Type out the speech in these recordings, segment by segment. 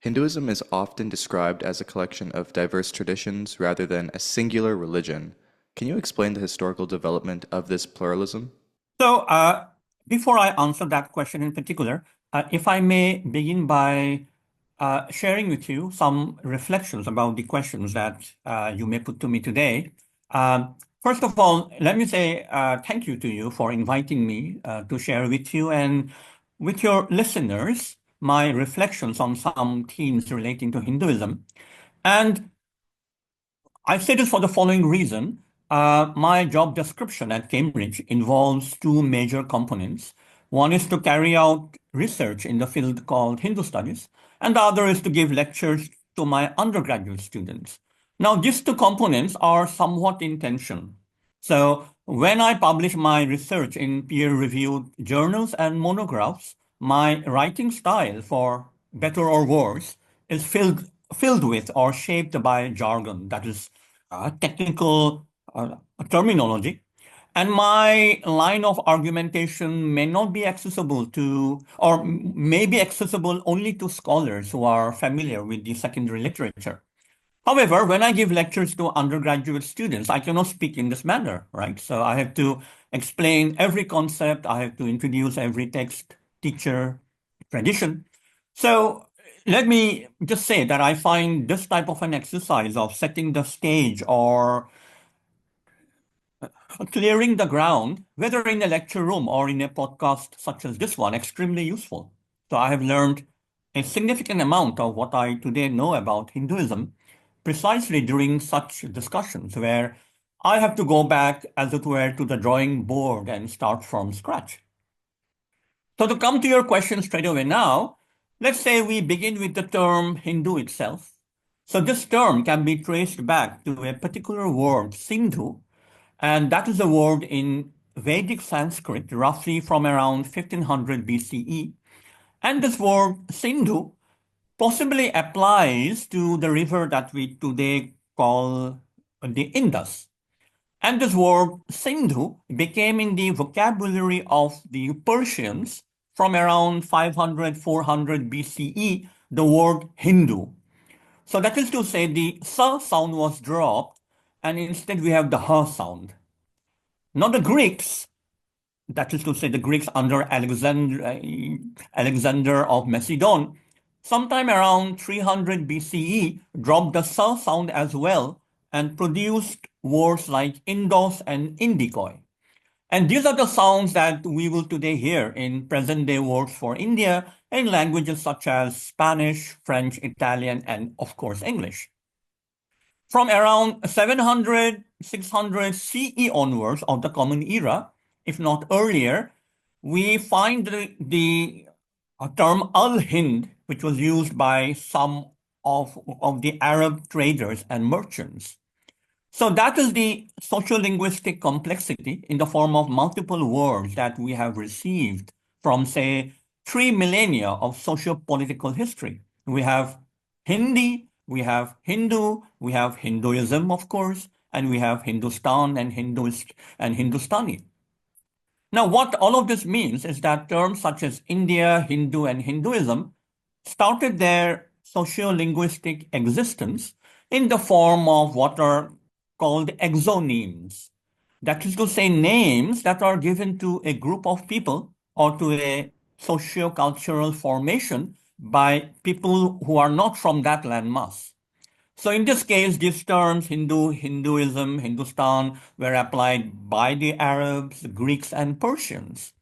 Hinduism is often described as a collection of diverse traditions rather than a singular religion. Can you explain the historical development of this pluralism? So, before I answer that question in particular, if I may begin by sharing with you some reflections about the questions that you may put to me today. First of all, let me say thank you to you for inviting me to share with you and with your listeners my reflections on some themes relating to Hinduism. And I say this for the following reason. My job description at Cambridge involves two major components. One is to carry out research in the field called Hindu Studies, and the other is to give lectures to my undergraduate students. Now, these two components are somewhat in tension. So, when I publish my research in peer-reviewed journals and monographs, my writing style, for better or worse, is filled with or shaped by jargon, that is technical terminology. And my line of argumentation may not be accessible to, or may be accessible only to scholars who are familiar with the secondary literature. However, when I give lectures to undergraduate students, I cannot speak in this manner, right? So I have to explain every concept, I have to introduce every text, teacher, tradition. So let me just say that I find this type of an exercise of setting the stage or clearing the ground, whether in a lecture room or in a podcast such as this one, extremely useful. So I have learned a significant amount of what I today know about Hinduism precisely during such discussions where I have to go back, as it were, to the drawing board and start from scratch. So to come to your question straight away now, let's say we begin with the term Hindu itself. So this term can be traced back to a particular word, Sindhu, and that is a word in Vedic Sanskrit, roughly from around 1500 BCE. And this word Sindhu possibly applies to the river that we today call the Indus. And this word Sindhu became in the vocabulary of the Persians from around 500, 400 BCE, the word Hindu. So that is to say the sa sound was dropped and instead we have the ha sound. Now the Greeks, that is to say the Greeks under Alexander of Macedon, sometime around 300 BCE, dropped the sa sound as well and produced words like Indos and Indicoi. And these are the sounds that we will today hear in present-day words for India in languages such as Spanish, French, Italian, and of course English. From around 700, 600 CE onwards of the Common Era, if not earlier, we find the term Al-Hind, which was used by some of the Arab traders and merchants. So that is the sociolinguistic complexity in the form of multiple words that we have received from, say, 3 millennia of socio-political history. We have Hindi, we have Hindu, we have Hinduism, of course, and we have Hindustan and Hindustani. Now, what all of this means is that terms such as India, Hindu, and Hinduism started their socio-linguistic existence in the form of what are called exonyms. That is to say, names that are given to a group of people or to a socio-cultural formation by people who are not from that landmass. So in this case, these terms, Hindu, Hinduism, Hindustan, were applied by the Arabs, Greeks, and Persians.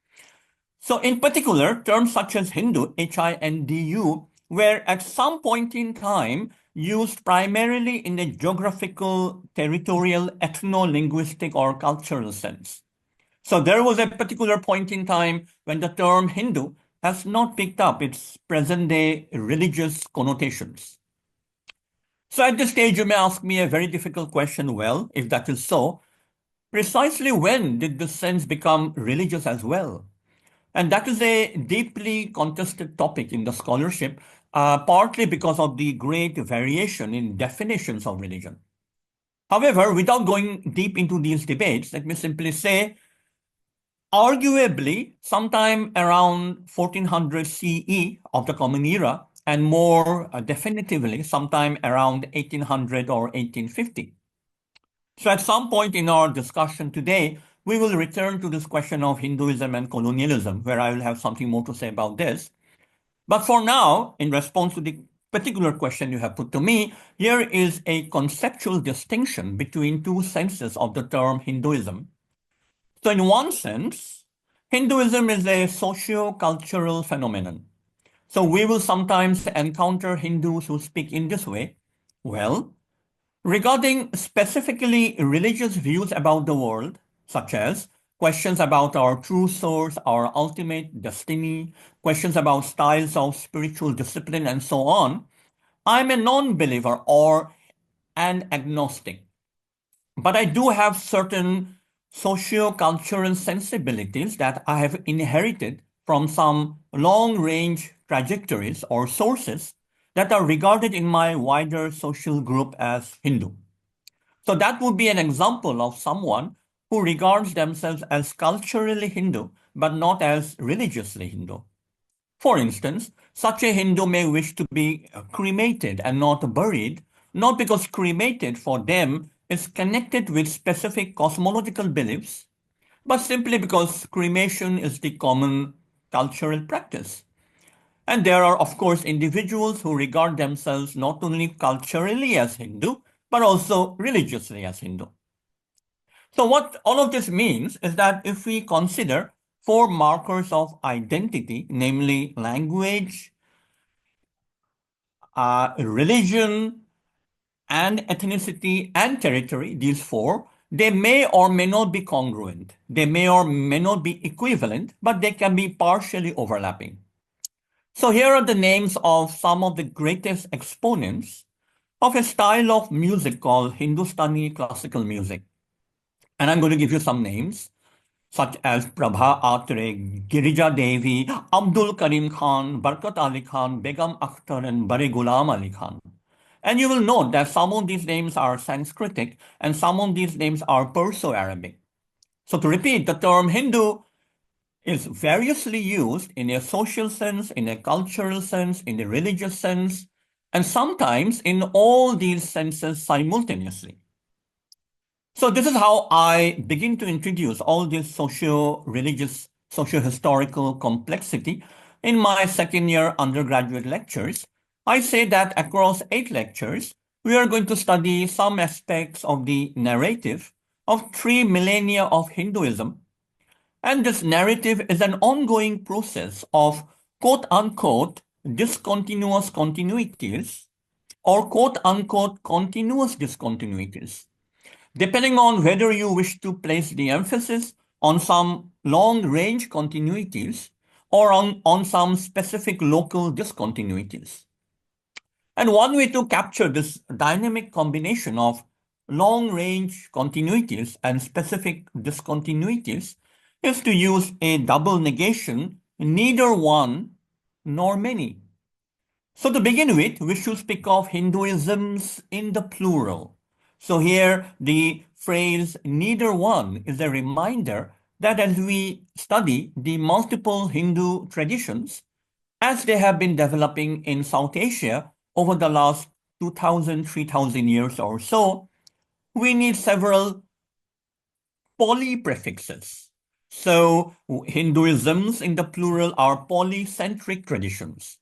So in particular, terms such as Hindu, Hindu, were at some point in time used primarily in a geographical, territorial, ethno-linguistic, or cultural sense. So there was a particular point in time when the term Hindu has not picked up its present-day religious connotations. So at this stage, you may ask me a very difficult question. Well, if that is so, precisely when did the sense become religious as well? And that is a deeply contested topic in the scholarship, partly because of the great variation in definitions of religion. However, without going deep into these debates, let me simply say, arguably, sometime around 1400 CE of the Common Era, and more definitively sometime around 1800 or 1850. So at some point in our discussion today, we will return to this question of Hinduism and colonialism, where I will have something more to say about this. But for now, in response to the particular question you have put to me, here is a conceptual distinction between two senses of the term Hinduism. So in one sense, Hinduism is a socio-cultural phenomenon. So we will sometimes encounter Hindus who speak in this way. Well, regarding specifically religious views about the world, such as questions about our true source, our ultimate destiny, questions about styles of spiritual discipline, and so on, I'm a non-believer or an agnostic. But I do have certain socio-cultural sensibilities that I have inherited from some long-range trajectories or sources that are regarded in my wider social group as Hindu. So that would be an example of someone who regards themselves as culturally Hindu, but not as religiously Hindu. For instance, such a Hindu may wish to be cremated and not buried, not because cremated for them is connected with specific cosmological beliefs, but simply because cremation is the common cultural practice. And there are, of course, individuals who regard themselves not only culturally as Hindu, but also religiously as Hindu. So what all of this means is that if we consider four markers of identity, namely language, religion, and ethnicity and territory, these four, they may or may not be congruent. They may or may not be equivalent, but they can be partially overlapping. So here are the names of some of the greatest exponents of a style of music called Hindustani classical music. And I'm going to give you some names, such as Prabha Atre, Girija Devi, Abdul Karim Khan, Barkat Ali Khan, Begum Akhtar, and Bare Ghulam Ali Khan. And you will note that some of these names are Sanskritic and some of these names are Perso-Arabic. So to repeat, the term Hindu is variously used in a social sense, in a cultural sense, in a religious sense, and sometimes in all these senses simultaneously. So this is how I begin to introduce all this socio-religious, socio-historical complexity in my second year undergraduate lectures. I say that across 8 lectures, we are going to study some aspects of the narrative of 3 millennia of Hinduism. And this narrative is an ongoing process of quote-unquote discontinuous continuities or quote-unquote continuous discontinuities, depending on whether you wish to place the emphasis on some long-range continuities or on some specific local discontinuities. And one way to capture this dynamic combination of long-range continuities and specific discontinuities is to use a double negation, neither one nor many. So to begin with, we should speak of Hinduisms in the plural. So here the phrase neither one is a reminder that as we study the multiple Hindu traditions, as they have been developing in South Asia over the last 2,000, 3,000 years or so, we need several polyprefixes. So Hinduisms in the plural are polycentric traditions.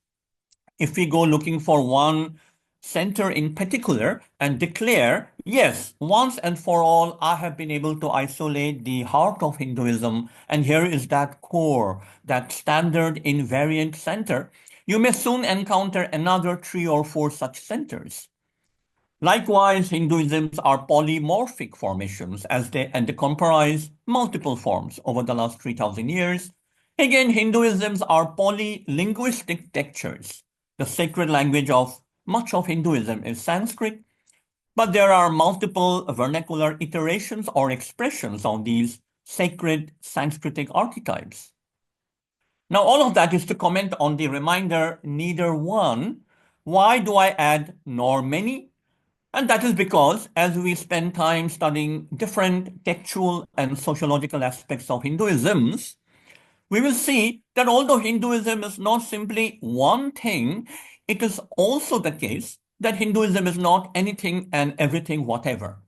If we go looking for one center in particular and declare, yes, once and for all, I have been able to isolate the heart of Hinduism, and here is that core, that standard invariant center, you may soon encounter another 3 or 4 such centers. Likewise, Hinduisms are polymorphic formations and they comprise multiple forms over the last 3,000 years. Again, Hinduisms are polylinguistic textures. The sacred language of much of Hinduism is Sanskrit, but there are multiple vernacular iterations or expressions of these sacred Sanskritic archetypes. Now, all of that is to comment on the reminder, neither one. Why do I add nor many? And that is because as we spend time studying different textual and sociological aspects of Hinduisms, we will see that although Hinduism is not simply one thing, it is also the case that Hinduism is not anything and everything whatever.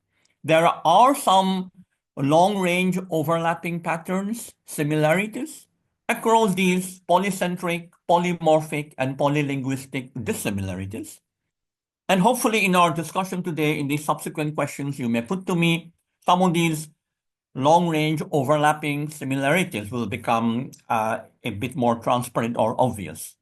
There are some long-range overlapping patterns, similarities across these polycentric, polymorphic, and polylinguistic dissimilarities. And hopefully in our discussion today, in the subsequent questions you may put to me, some of these long-range overlapping similarities will become a bit more transparent or obvious.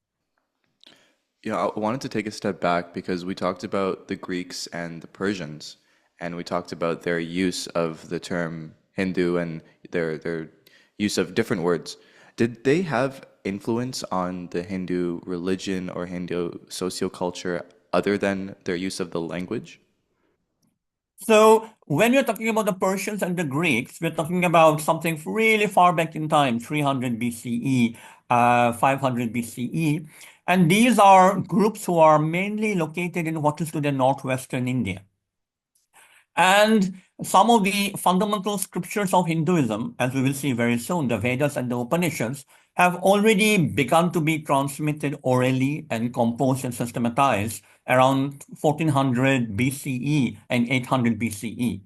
Yeah, I wanted to take a step back because we talked about the Greeks and the Persians, and we talked about their use of the term Hindu and their use of different words. Did they have influence on the Hindu religion or Hindu socioculture other than their use of the language? So when we're talking about the Persians and the Greeks, we're talking about something really far back in time, 300 BCE, 500 BCE. And these are groups who are mainly located in what is today northwestern India. And some of the fundamental scriptures of Hinduism, as we will see very soon, the Vedas and the Upanishads, have already begun to be transmitted orally and composed and systematized around 1400 BCE and 800 BCE.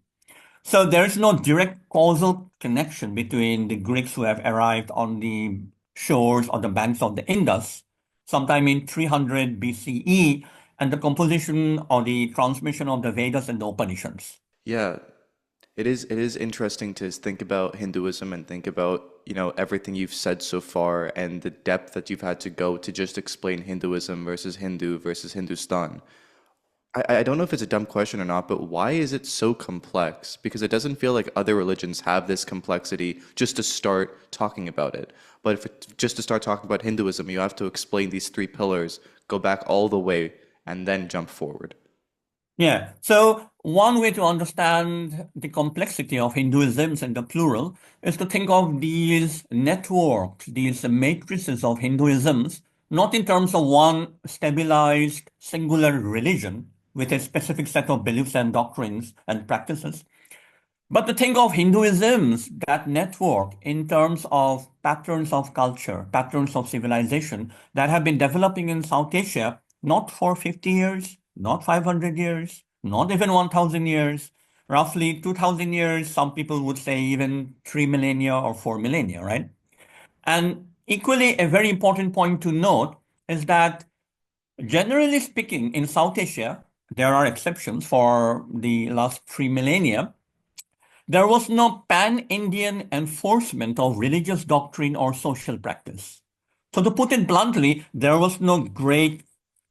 So there is no direct causal connection between the Greeks who have arrived on the shores or the banks of the Indus sometime in 300 BCE and the composition or the transmission of the Vedas and the Upanishads. Yeah, it is interesting to think about Hinduism and think about, everything you've said so far and the depth that you've had to go to just explain Hinduism versus Hindu versus Hindustan. I don't know if it's a dumb question or not, but why is it so complex? Because it doesn't feel like other religions have this complexity just to start talking about it. But if just to start talking about Hinduism, you have to explain these three pillars, go back all the way, and then jump forward. Yeah. So one way to understand the complexity of Hinduisms in the plural is to think of these networks, these matrices of Hinduisms, not in terms of one stabilized singular religion with a specific set of beliefs and doctrines and practices, but to think of Hinduisms, that network, in terms of patterns of culture, patterns of civilization that have been developing in South Asia, not for 50 years, not 500 years, not even 1,000 years, roughly 2,000 years, some people would say even 3 millennia or 4 millennia, right? And equally, a very important point to note is that generally speaking, in South Asia, there are exceptions for the last 3 millennia. There was no pan-Indian enforcement of religious doctrine or social practice. So to put it bluntly, there was no great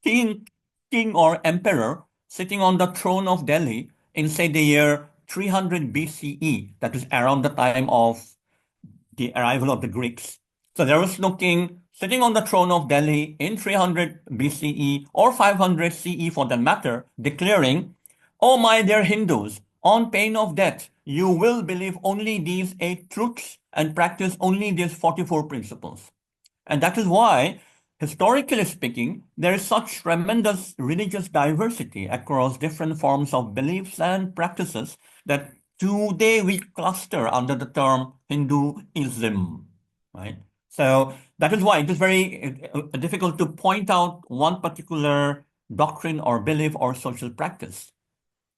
king, king or emperor sitting on the throne of Delhi in, say, the year 300 BCE, that is around the time of the arrival of the Greeks. So there was no king sitting on the throne of Delhi in 300 BCE or 500 CE for that matter, declaring, "Oh, my dear Hindus, on pain of death, you will believe only these 8 truths and practice only these 44 principles." And that is why, historically speaking, there is such tremendous religious diversity across different forms of beliefs and practices that today we cluster under the term Hinduism, right? So that is why it is very difficult to point out one particular doctrine or belief or social practice,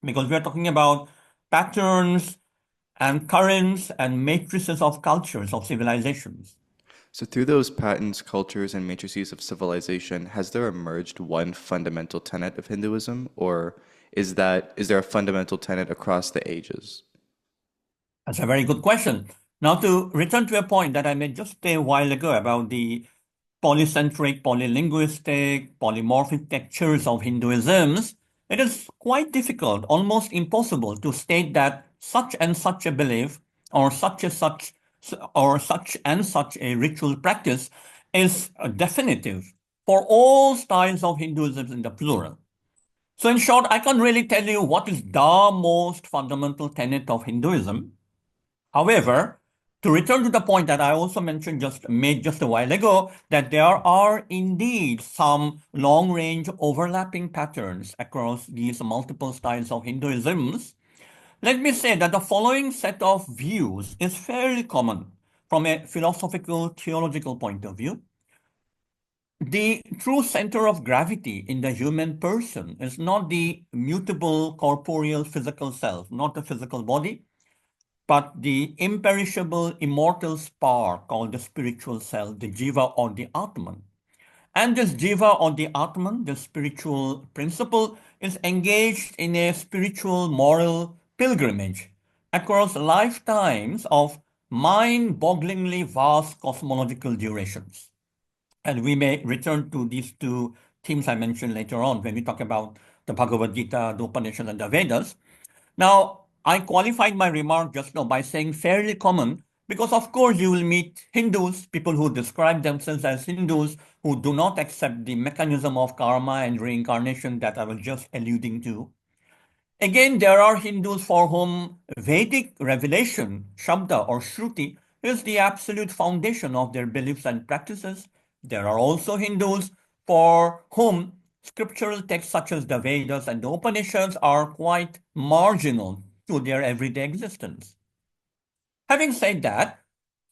because we are talking about patterns and currents and matrices of cultures, of civilizations. So through those patterns, cultures, and matrices of civilization, has there emerged one fundamental tenet of Hinduism, or is there a fundamental tenet across the ages? That's a very good question. Now, to return to a point that I made just a while ago about the polycentric, polylinguistic, polymorphic textures of Hinduisms, it is quite difficult, almost impossible, to state that such and such a belief or such and such a ritual practice is definitive for all styles of Hinduism in the plural. So in short, I can't really tell you what is the most fundamental tenet of Hinduism. However, to return to the point that I also made just a while ago, that there are indeed some long-range overlapping patterns across these multiple styles of Hinduisms. Let me say that the following set of views is fairly common from a philosophical, theological point of view. The true center of gravity in the human person is not the mutable corporeal physical self, not the physical body, but the imperishable immortal spark called the spiritual self, the jiva or the atman. And this jiva or the atman, the spiritual principle, is engaged in a spiritual moral pilgrimage across lifetimes of mind-bogglingly vast cosmological durations. And we may return to these two themes I mentioned later on when we talk about the Bhagavad Gita, the Upanishads, and the Vedas. Now, I qualified my remark just now by saying fairly common because, of course, you will meet Hindus, people who describe themselves as Hindus, who do not accept the mechanism of karma and reincarnation that I was just alluding to. Again, there are Hindus for whom Vedic revelation, Shabda or Shruti, is the absolute foundation of their beliefs and practices. There are also Hindus for whom scriptural texts such as the Vedas and the Upanishads are quite marginal to their everyday existence. Having said that,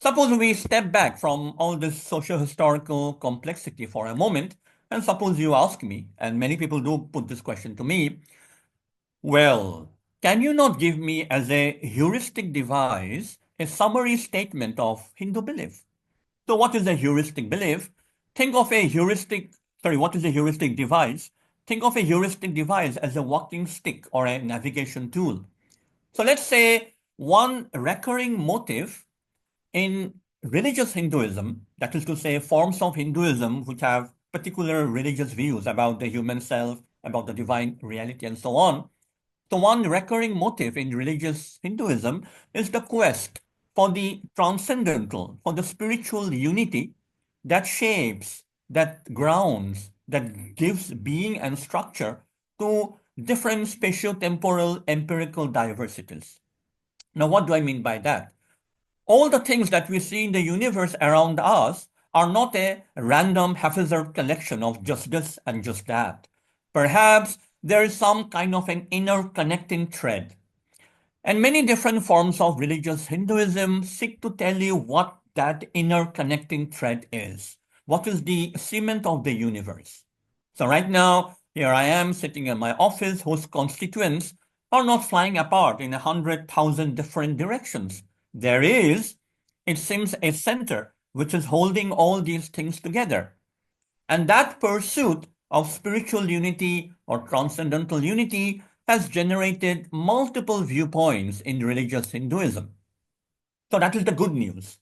suppose we step back from all this socio-historical complexity for a moment, and suppose you ask me, and many people do put this question to me, well, can you not give me as a heuristic device a summary statement of Hindu belief? So what is a heuristic belief? Think of a heuristic, sorry, what is a heuristic device? Think of a heuristic device as a walking stick or a navigation tool. So let's say one recurring motive in religious Hinduism, that is to say, forms of Hinduism which have particular religious views about the human self, about the divine reality, and so on. So one recurring motive in religious Hinduism is the quest for the transcendental, for the spiritual unity that shapes, that grounds, that gives being and structure to different spatio-temporal empirical diversities. Now, what do I mean by that? All the things that we see in the universe around us are not a random haphazard collection of just this and just that. Perhaps there is some kind of an inner connecting thread. And many different forms of religious Hinduism seek to tell you what that inner connecting thread is. What is the cement of the universe? So right now, here I am sitting in my office whose constituents are not flying apart in 100,000 different directions. There is, it seems, a center which is holding all these things together. And that pursuit of spiritual unity or transcendental unity has generated multiple viewpoints in religious Hinduism. So that is the good news.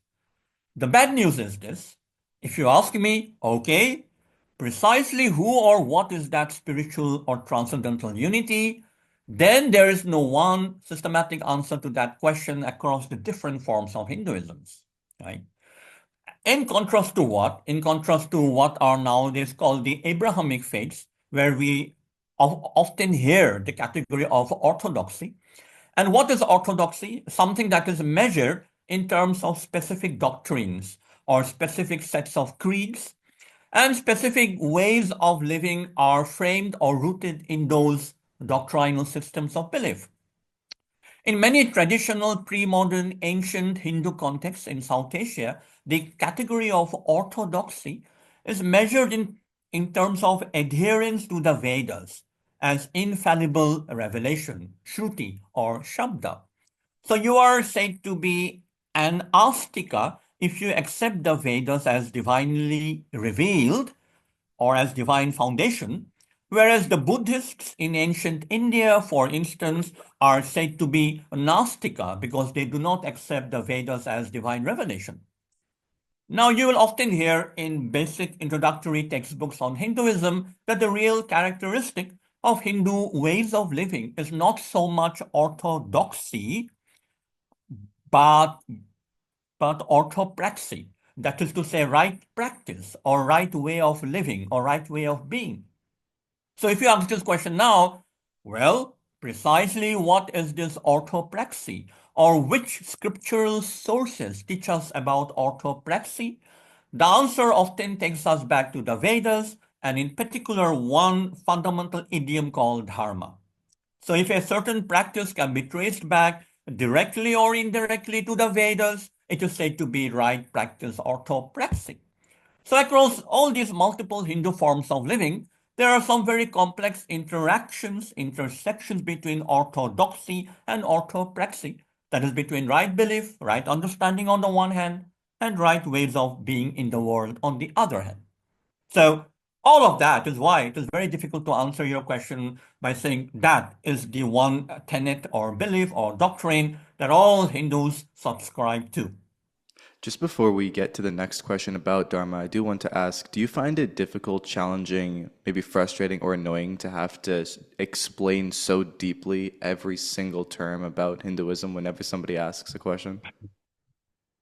The bad news is this. If you ask me, okay, precisely who or what is that spiritual or transcendental unity, then there is no one systematic answer to that question across the different forms of Hinduism, right? In contrast to what? In contrast to what are nowadays called the Abrahamic faiths, where we often hear the category of orthodoxy. And what is orthodoxy? Something that is measured in terms of specific doctrines or specific sets of creeds, and specific ways of living are framed or rooted in those doctrinal systems of belief. In many traditional, pre-modern, ancient Hindu contexts in South Asia, the category of orthodoxy is measured in terms of adherence to the Vedas as infallible revelation, Shruti or Shabda. So you are said to be an astika if you accept the Vedas as divinely revealed or as divine foundation, whereas the Buddhists in ancient India, for instance, are said to be Nastika because they do not accept the Vedas as divine revelation. Now, you will often hear in basic introductory textbooks on Hinduism that the real characteristic of Hindu ways of living is not so much orthodoxy, but orthopraxy. That is to say, right practice or right way of living or right way of being. So if you ask this question now, well, precisely what is this orthopraxy? Or which scriptural sources teach us about orthopraxy? The answer often takes us back to the Vedas, and in particular, one fundamental idiom called dharma. So if a certain practice can be traced back directly or indirectly to the Vedas, it is said to be right practice orthopraxy. So across all these multiple Hindu forms of living, there are some very complex interactions, intersections between orthodoxy and orthopraxy. That is between right belief, right understanding on the one hand, and right ways of being in the world on the other hand. So all of that is why it is very difficult to answer your question by saying that is the one tenet or belief or doctrine that all Hindus subscribe to. Just before we get to the next question about Dharma, I do want to ask, do you find it difficult, challenging, maybe frustrating or annoying to have to explain so deeply every single term about Hinduism whenever somebody asks a question?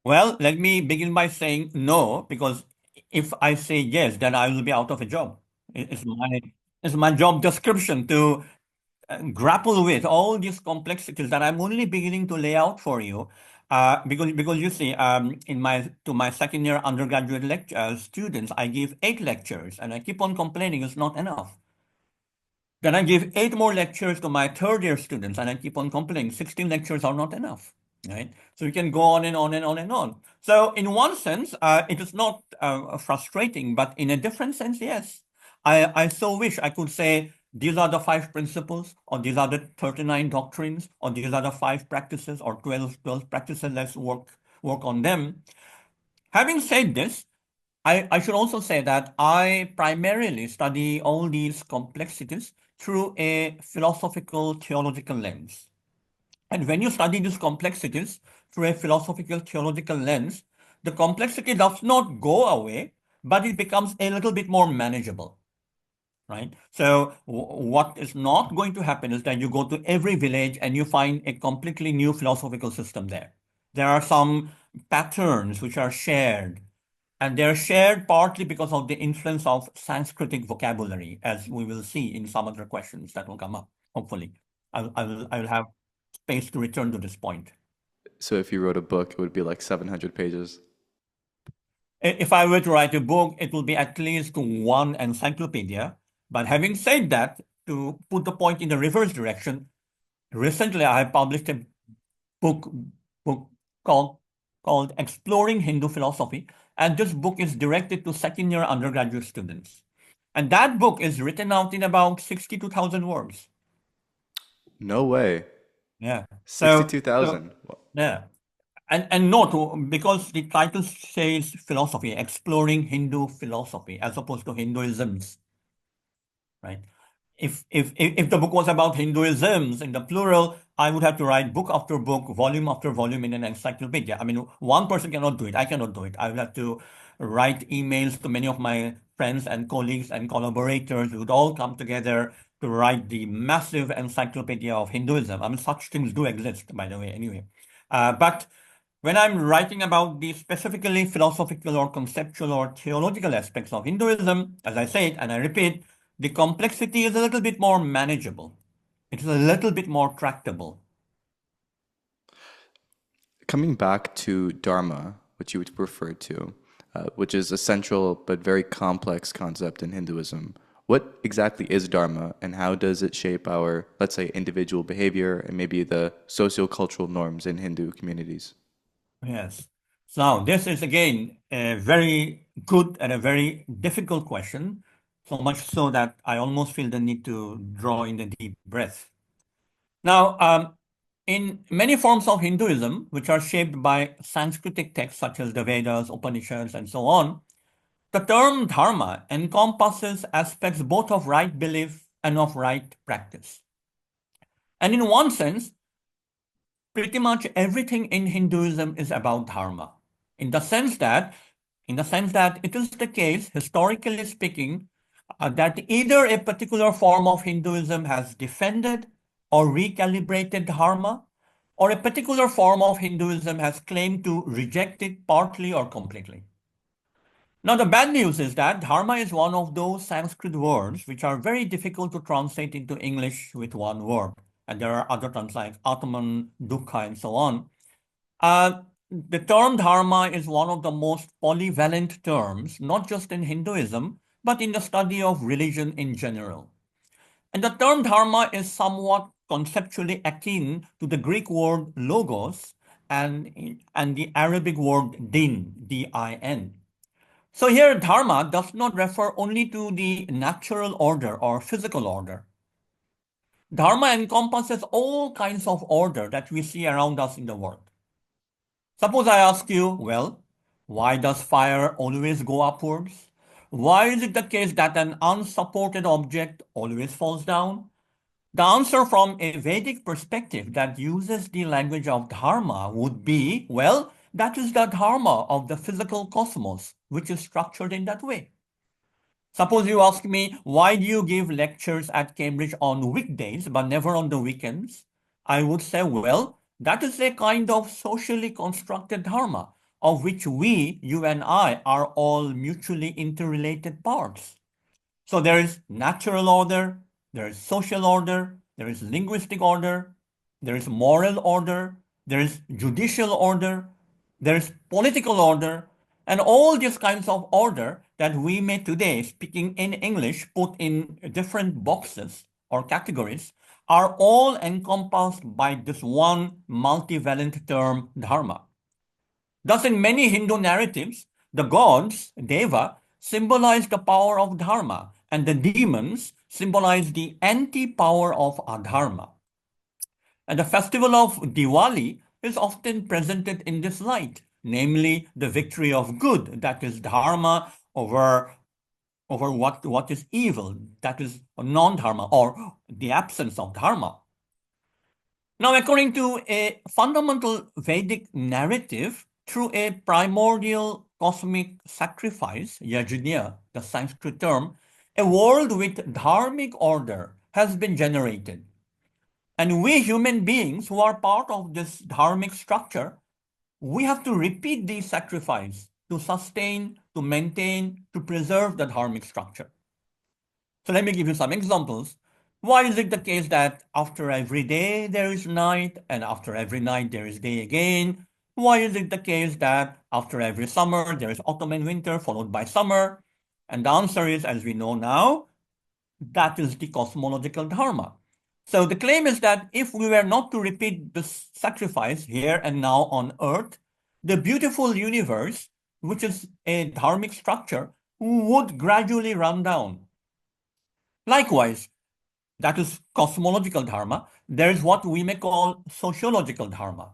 Well, let me begin by saying no, because if I say yes, then I will be out of a job. It's my job description to grapple with all these complexities that I'm only beginning to lay out for you. Because you see, in my second year undergraduate lecture students, I give 8 lectures, and I keep on complaining it's not enough. Then I give 8 more lectures to my third year students, and I keep on complaining 16 lectures are not enough, right? So we can go on and on and on and on. So in one sense, it is not frustrating, but in a different sense, yes. I so wish I could say these are the 5 principles, or these are the 39 doctrines, or these are the 5 practices, or 12 practices. Let's work on them. Having said this, I should also say that I primarily study all these complexities through a philosophical theological lens. And when you study these complexities through a philosophical theological lens, the complexity does not go away, but it becomes a little bit more manageable, right? So what is not going to happen is that you go to every village and you find a completely new philosophical system there. There are some patterns which are shared, and they're shared partly because of the influence of Sanskritic vocabulary, as we will see in some other questions that will come up, hopefully. I will have space to return to this point. So if you wrote a book, it would be like 700 pages. If I were to write a book, it will be at least one encyclopedia. But having said that, to put the point in the reverse direction, recently I have published a book book called Exploring Hindu Philosophy, and this book is directed to second-year undergraduate students. And that book is written out in about 62,000 words. No way. Yeah. So 62,000. yeah. And note, because the title says philosophy, exploring Hindu philosophy, as opposed to Hinduisms, right? If the book was about Hinduisms in the plural, I would have to write book after book, volume after volume in an encyclopedia. I mean, one person cannot do it. I cannot do it. I would have to write emails to many of my friends and colleagues and collaborators who would all come together to write the massive encyclopedia of Hinduism. I mean, such things do exist, by the way, anyway. But when I'm writing about the specifically philosophical or conceptual or theological aspects of Hinduism, as I said, and I repeat, the complexity is a little bit more manageable. It's a little bit more tractable. Coming back to Dharma, which you referred to, which is a central but very complex concept in Hinduism, what exactly is Dharma and how does it shape our, let's say, individual behavior and maybe the sociocultural norms in Hindu communities? Yes. So now this is again a very good and a very difficult question, so much so that I almost feel the need to draw in a deep breath. Now, in many forms of Hinduism, which are shaped by Sanskritic texts such as the Vedas, Upanishads, and so on, the term dharma encompasses aspects both of right belief and of right practice. And in one sense, pretty much everything in Hinduism is about dharma, in the sense that, it is the case, historically speaking, that either a particular form of Hinduism has defended or recalibrated dharma, or a particular form of Hinduism has claimed to reject it partly or completely. Now, the bad news is that dharma is one of those Sanskrit words which are very difficult to translate into English with one word. And there are other terms like Atman, Dukkha, and so on. The term dharma is one of the most polyvalent terms, not just in Hinduism, but in the study of religion in general. And the term dharma is somewhat conceptually akin to the Greek word logos and the Arabic word din, D-I-N. So here, dharma does not refer only to the natural order or physical order. Dharma encompasses all kinds of order that we see around us in the world. Suppose I ask you, well, why does fire always go upwards? Why is it the case that an unsupported object always falls down? The answer from a Vedic perspective that uses the language of dharma would be, well, that is the dharma of the physical cosmos, which is structured in that way. Suppose you ask me, why do you give lectures at Cambridge on weekdays but never on the weekends? I would say, well, that is a kind of socially constructed dharma of which we, you and I, are all mutually interrelated parts. So there is natural order, there is social order, there is linguistic order, there is moral order, there is judicial order, there is political order, and all these kinds of order that we may today, speaking in English, put in different boxes or categories are all encompassed by this one multivalent term, dharma. Thus, in many Hindu narratives, the gods, Deva, symbolize the power of dharma, and the demons symbolize the anti-power of adharma. And the festival of Diwali is often presented in this light, namely the victory of good, that is dharma, over what is evil, that is non-dharma, or the absence of dharma. Now, according to a fundamental Vedic narrative, through a primordial cosmic sacrifice, yajna, the Sanskrit term, a world with dharmic order has been generated. And we human beings who are part of this dharmic structure, we have to repeat these sacrifices to sustain, to maintain, to preserve the dharmic structure. So let me give you some examples. Why is it the case that after every day there is night and after every night there is day again? Why is it the case that after every summer there is autumn and winter followed by summer? And the answer is, as we know now, that is the cosmological dharma. So the claim is that if we were not to repeat this sacrifice here and now on earth, the beautiful universe, which is a dharmic structure, would gradually run down. Likewise, that is cosmological dharma, there is what we may call sociological dharma.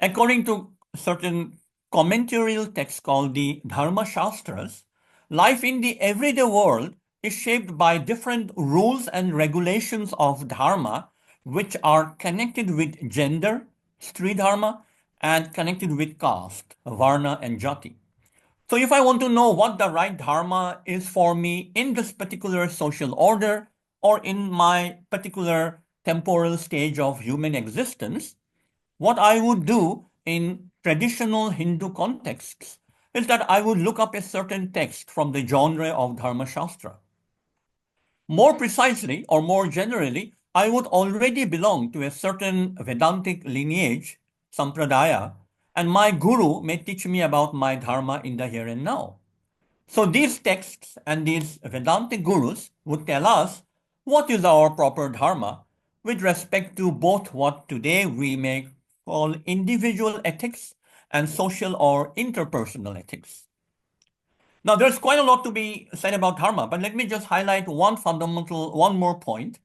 According to certain commentarial texts called the Dharma Shastras, life in the everyday world is shaped by different rules and regulations of dharma, which are connected with gender, Stri dharma, and connected with caste, Varna and Jati. So if I want to know what the right dharma is for me in this particular social order or in my particular temporal stage of human existence, what I would do in traditional Hindu contexts is that I would look up a certain text from the genre of Dharma Shastra. More precisely or more generally, I would already belong to a certain Vedantic lineage, Sampradaya, and my guru may teach me about my dharma in the here and now. So these texts and these Vedantic gurus would tell us what is our proper dharma with respect to both what today we may call individual ethics and social or interpersonal ethics. Now, there's quite a lot to be said about dharma, but let me just highlight one more point.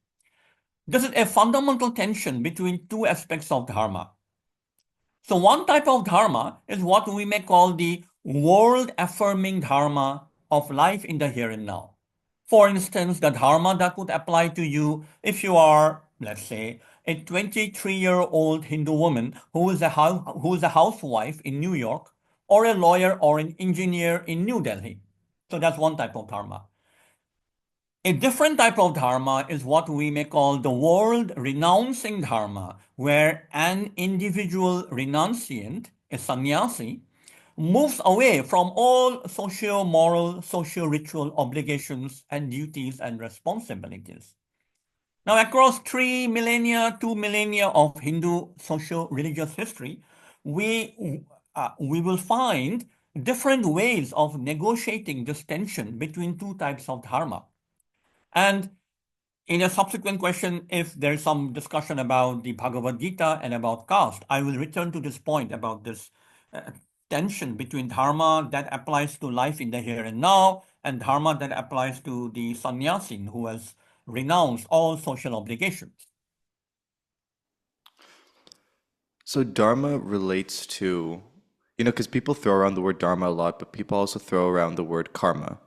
This is a fundamental tension between two aspects of dharma. So one type of dharma is what we may call the world-affirming dharma of life in the here and now. For instance, the dharma that would apply to you if you are, let's say, a 23-year-old Hindu woman who is a housewife in New York, or a lawyer or an engineer in New Delhi. So that's one type of dharma. A different type of dharma is what we may call the world renouncing dharma, where an individual renunciant, a sannyasi, moves away from all socio-moral, socio-ritual obligations and duties and responsibilities. Now, across 2 millennia of Hindu socio-religious history, we will find different ways of negotiating this tension between two types of dharma. And in a subsequent question, if there's some discussion about the Bhagavad Gita and about caste, I will return to this point about this tension between dharma that applies to life in the here and now and dharma that applies to the sannyasin who has renounced all social obligations. So Dharma relates to, because people throw around the word Dharma a lot, but people also throw around the word karma.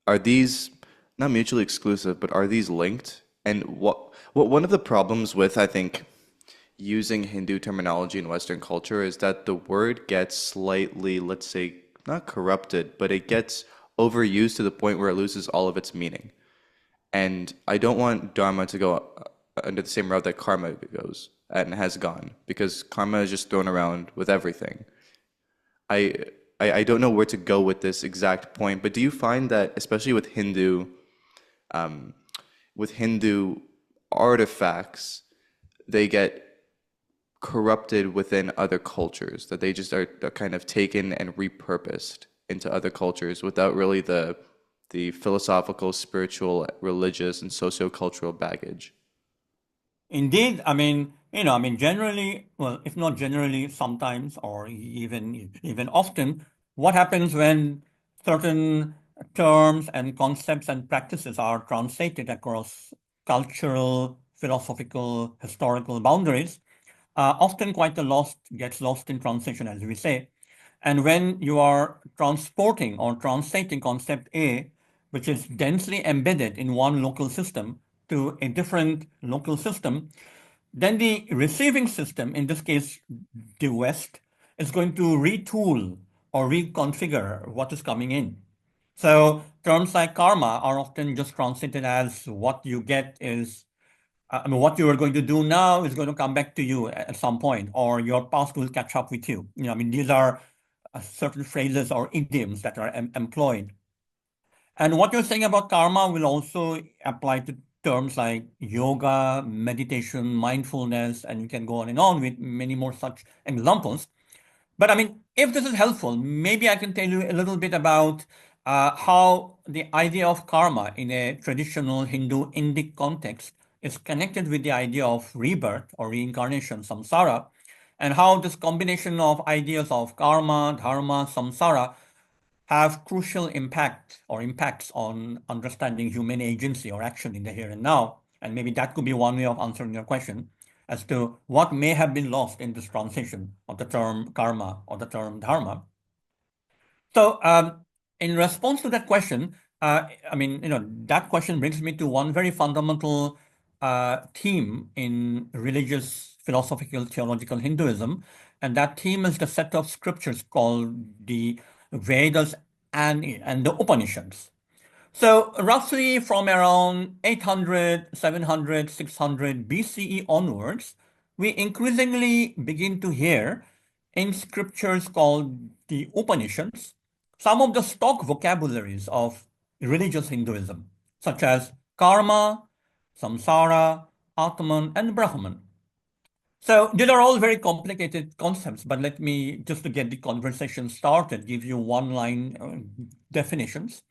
Are these not mutually exclusive, but are these linked? And what one of the problems with, I think, using Hindu terminology in Western culture is that the word gets slightly, let's say, not corrupted, but it gets overused to the point where it loses all of its meaning. And I don't want Dharma to go under the same route that karma goes and has gone, because karma is just thrown around with everything. I, I don't know where to go with this exact point, but do you find that, especially um, with Hindu artifacts, they get corrupted within other cultures, that they just are kind of taken and repurposed into other cultures without really the philosophical, spiritual, religious, and sociocultural baggage? Indeed, I mean, generally, well, if not generally, sometimes or even often, what happens when certain terms and concepts and practices are translated across cultural, philosophical, historical boundaries, often quite a lost gets lost in translation, as we say. And when you are transporting or translating concept A, which is densely embedded in one local system, to a different local system, then the receiving system, in this case, the West, is going to retool or reconfigure what is coming in. So terms like karma are often just translated as what you get is, what you are going to do now is going to come back to you at some point, or your past will catch up with you. These are certain phrases or idioms that are employed. And what you're saying about karma will also apply to terms like yoga, meditation, mindfulness, and you can go on and on with many more such examples. But I mean, if this is helpful, maybe I can tell you a little bit about how the idea of karma in a traditional Hindu Indic context is connected with the idea of rebirth or reincarnation, samsara, and how this combination of ideas of karma, dharma, samsara have crucial impact or impacts on understanding human agency or action in the here and now. And maybe that could be one way of answering your question as to what may have been lost in this translation of the term karma or the term dharma. So, in response to that question, that question brings me to one very fundamental theme in religious, philosophical, theological Hinduism, and that theme is the set of scriptures called the Vedas and the Upanishads. So roughly from around 800, 700, 600 BCE onwards, we increasingly begin to hear in scriptures called the Upanishads some of the stock vocabularies of religious Hinduism, such as karma, samsara, Atman, and Brahman. So these are all very complicated concepts, but let me, just to get the conversation started, give you one-line definitions.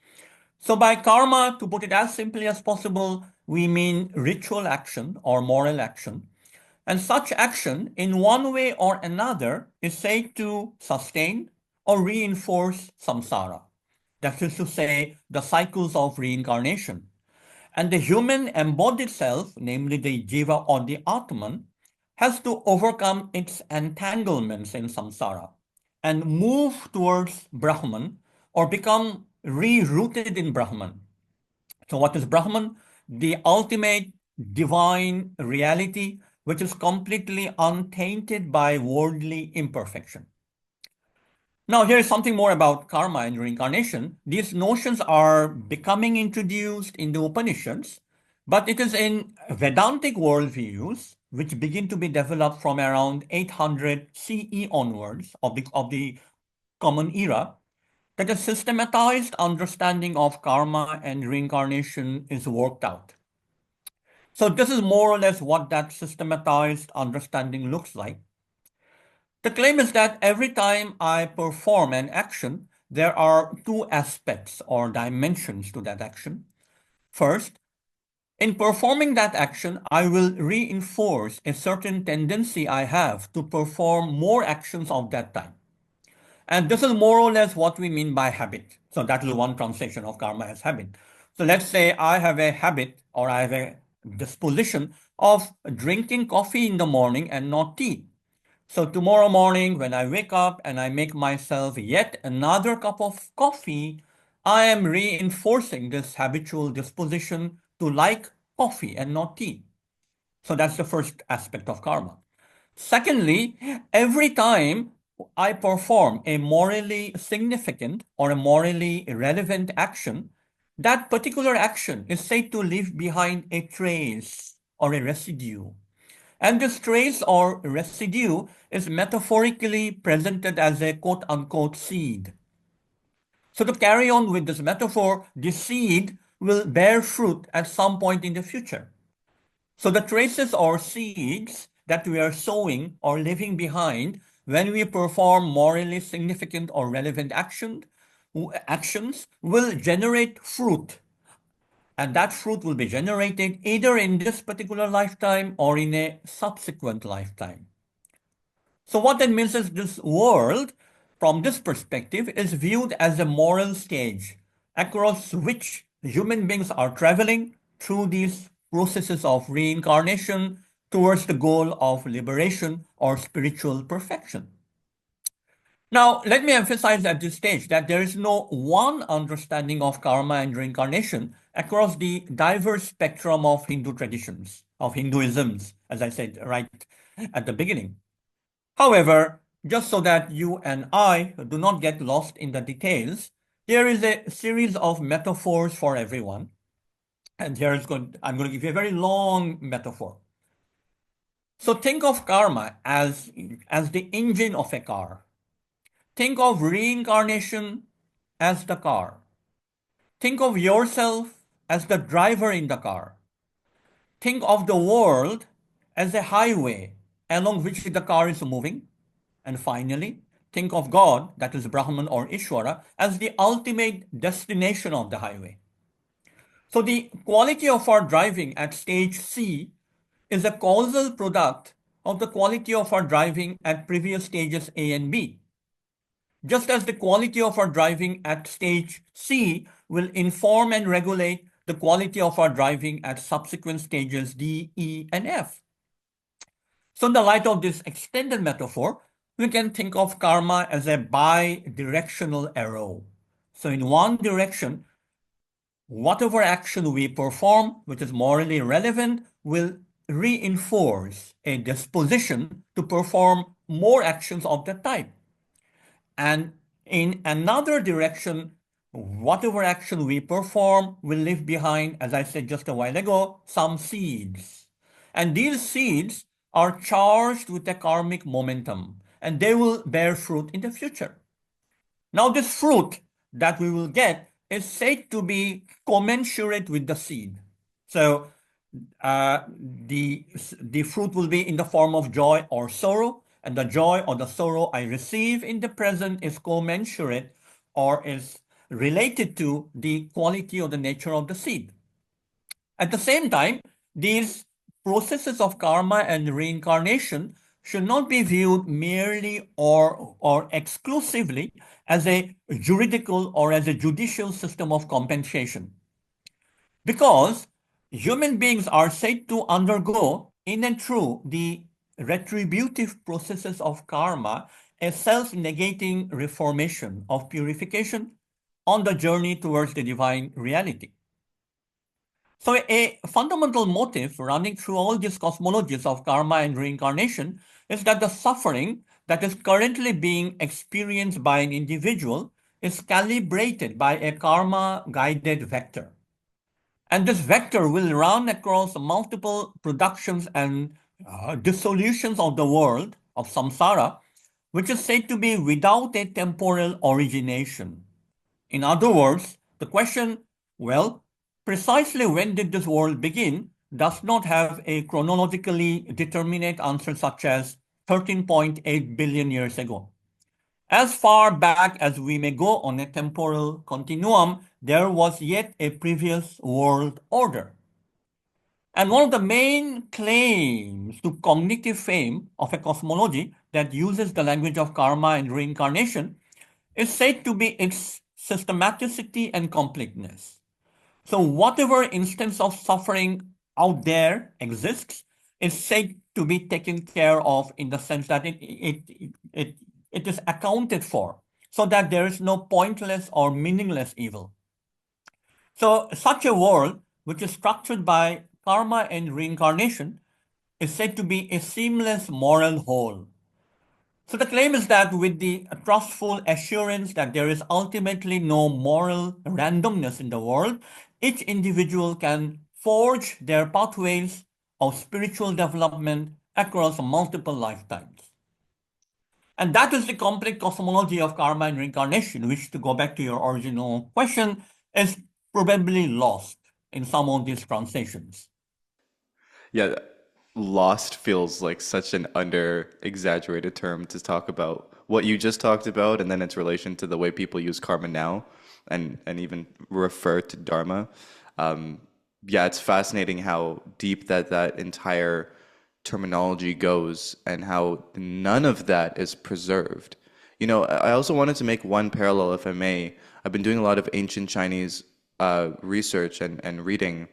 So by karma, to put it as simply as possible, we mean ritual action or moral action. And such action, in one way or another, is said to sustain or reinforce samsara. That is to say, the cycles of reincarnation. And the human embodied self, namely the jiva or the Atman, has to overcome its entanglements in samsara and move towards Brahman or become re-rooted in Brahman. So what is Brahman? The ultimate divine reality, which is completely untainted by worldly imperfection. Now, here is something more about karma and reincarnation. These notions are becoming introduced in the Upanishads, but it is in Vedantic worldviews, which begin to be developed from around 800 CE onwards of the Common Era, that a systematized understanding of karma and reincarnation is worked out. So this is more or less what that systematized understanding looks like. The claim is that every time I perform an action, there are two aspects or dimensions to that action. First, in performing that action, I will reinforce a certain tendency I have to perform more actions of that time. And this is more or less what we mean by habit. So that is one translation of karma as habit. So let's say I have a habit or I have a disposition of drinking coffee in the morning and not tea. So tomorrow morning, when I wake up and I make myself yet another cup of coffee, I am reinforcing this habitual disposition to like coffee and not tea. So that's the first aspect of karma. Secondly, every time I perform a morally significant or a morally relevant action, that particular action is said to leave behind a trace or a residue. And this trace or residue is metaphorically presented as a quote unquote seed. So, to carry on with this metaphor, the seed will bear fruit at some point in the future. So, the traces or seeds that we are sowing or leaving behind when we perform morally significant or relevant actions will generate fruit, and that fruit will be generated either in this particular lifetime or in a subsequent lifetime. So what that means is this world, from this perspective, is viewed as a moral stage across which human beings are traveling through these processes of reincarnation towards the goal of liberation or spiritual perfection. Now, let me emphasize at this stage that there is no one understanding of karma and reincarnation across the diverse spectrum of Hindu traditions, of Hinduisms, as I said right at the beginning. However, just so that you and I do not get lost in the details, here is a series of metaphors for everyone. And I'm going to give you a very long metaphor. So think of karma as the engine of a car. Think of reincarnation as the car. Think of yourself as the driver in the car. Think of the world as a highway along which the car is moving. And finally, think of God, that is Brahman or Ishvara, as the ultimate destination of the highway. So the quality of our driving at stage C is a causal product of the quality of our driving at previous stages A and B. Just as the quality of our driving at stage C will inform and regulate the quality of our driving at subsequent stages D, E, and F. So in the light of this extended metaphor, we can think of karma as a bi-directional arrow. So in one direction, whatever action we perform, which is morally relevant, will reinforce a disposition to perform more actions of that type. And in another direction, whatever action we perform will leave behind, as I said just a while ago, some seeds. And these seeds are charged with a karmic momentum, and they will bear fruit in the future. Now, this fruit that we will get is said to be commensurate with the seed. So, the fruit will be in the form of joy or sorrow, and the joy or the sorrow I receive in the present is commensurate or is related to the quality or the nature of the seed. At the same time, these processes of karma and reincarnation should not be viewed merely or exclusively as a juridical or as a judicial system of compensation. Because human beings are said to undergo in and through the retributive processes of karma a self-negating reformation of purification on the journey towards the divine reality. So a fundamental motive running through all these cosmologies of karma and reincarnation is that the suffering that is currently being experienced by an individual is calibrated by a karma-guided vector. And this vector will run across multiple productions and dissolutions of the world of samsara, which is said to be without a temporal origination. In other words, the question, well, precisely when did this world begin, does not have a chronologically determinate answer such as 13.8 billion years ago. As far back as we may go on a temporal continuum, there was yet a previous world order. And one of the main claims to cognitive fame of a cosmology that uses the language of karma and reincarnation is said to be its systematicity and completeness. So whatever instance of suffering out there exists is said to be taken care of in the sense that it, it is accounted for so that there is no pointless or meaningless evil. So such a world, which is structured by karma and reincarnation, is said to be a seamless moral whole. So the claim is that with the trustful assurance that there is ultimately no moral randomness in the world, each individual can forge their pathways of spiritual development across multiple lifetimes. And that is the complete cosmology of karma and reincarnation, which, to go back to your original question, is probably lost in some of these translations. Yeah, lost feels like such an under exaggerated term to talk about what you just talked about and then its relation to the way people use karma now and even refer to dharma. Yeah, it's fascinating how deep that entire terminology goes and how none of that is preserved. You know, I also wanted to make one parallel, if I may. I've been doing a lot of ancient Chinese research and reading,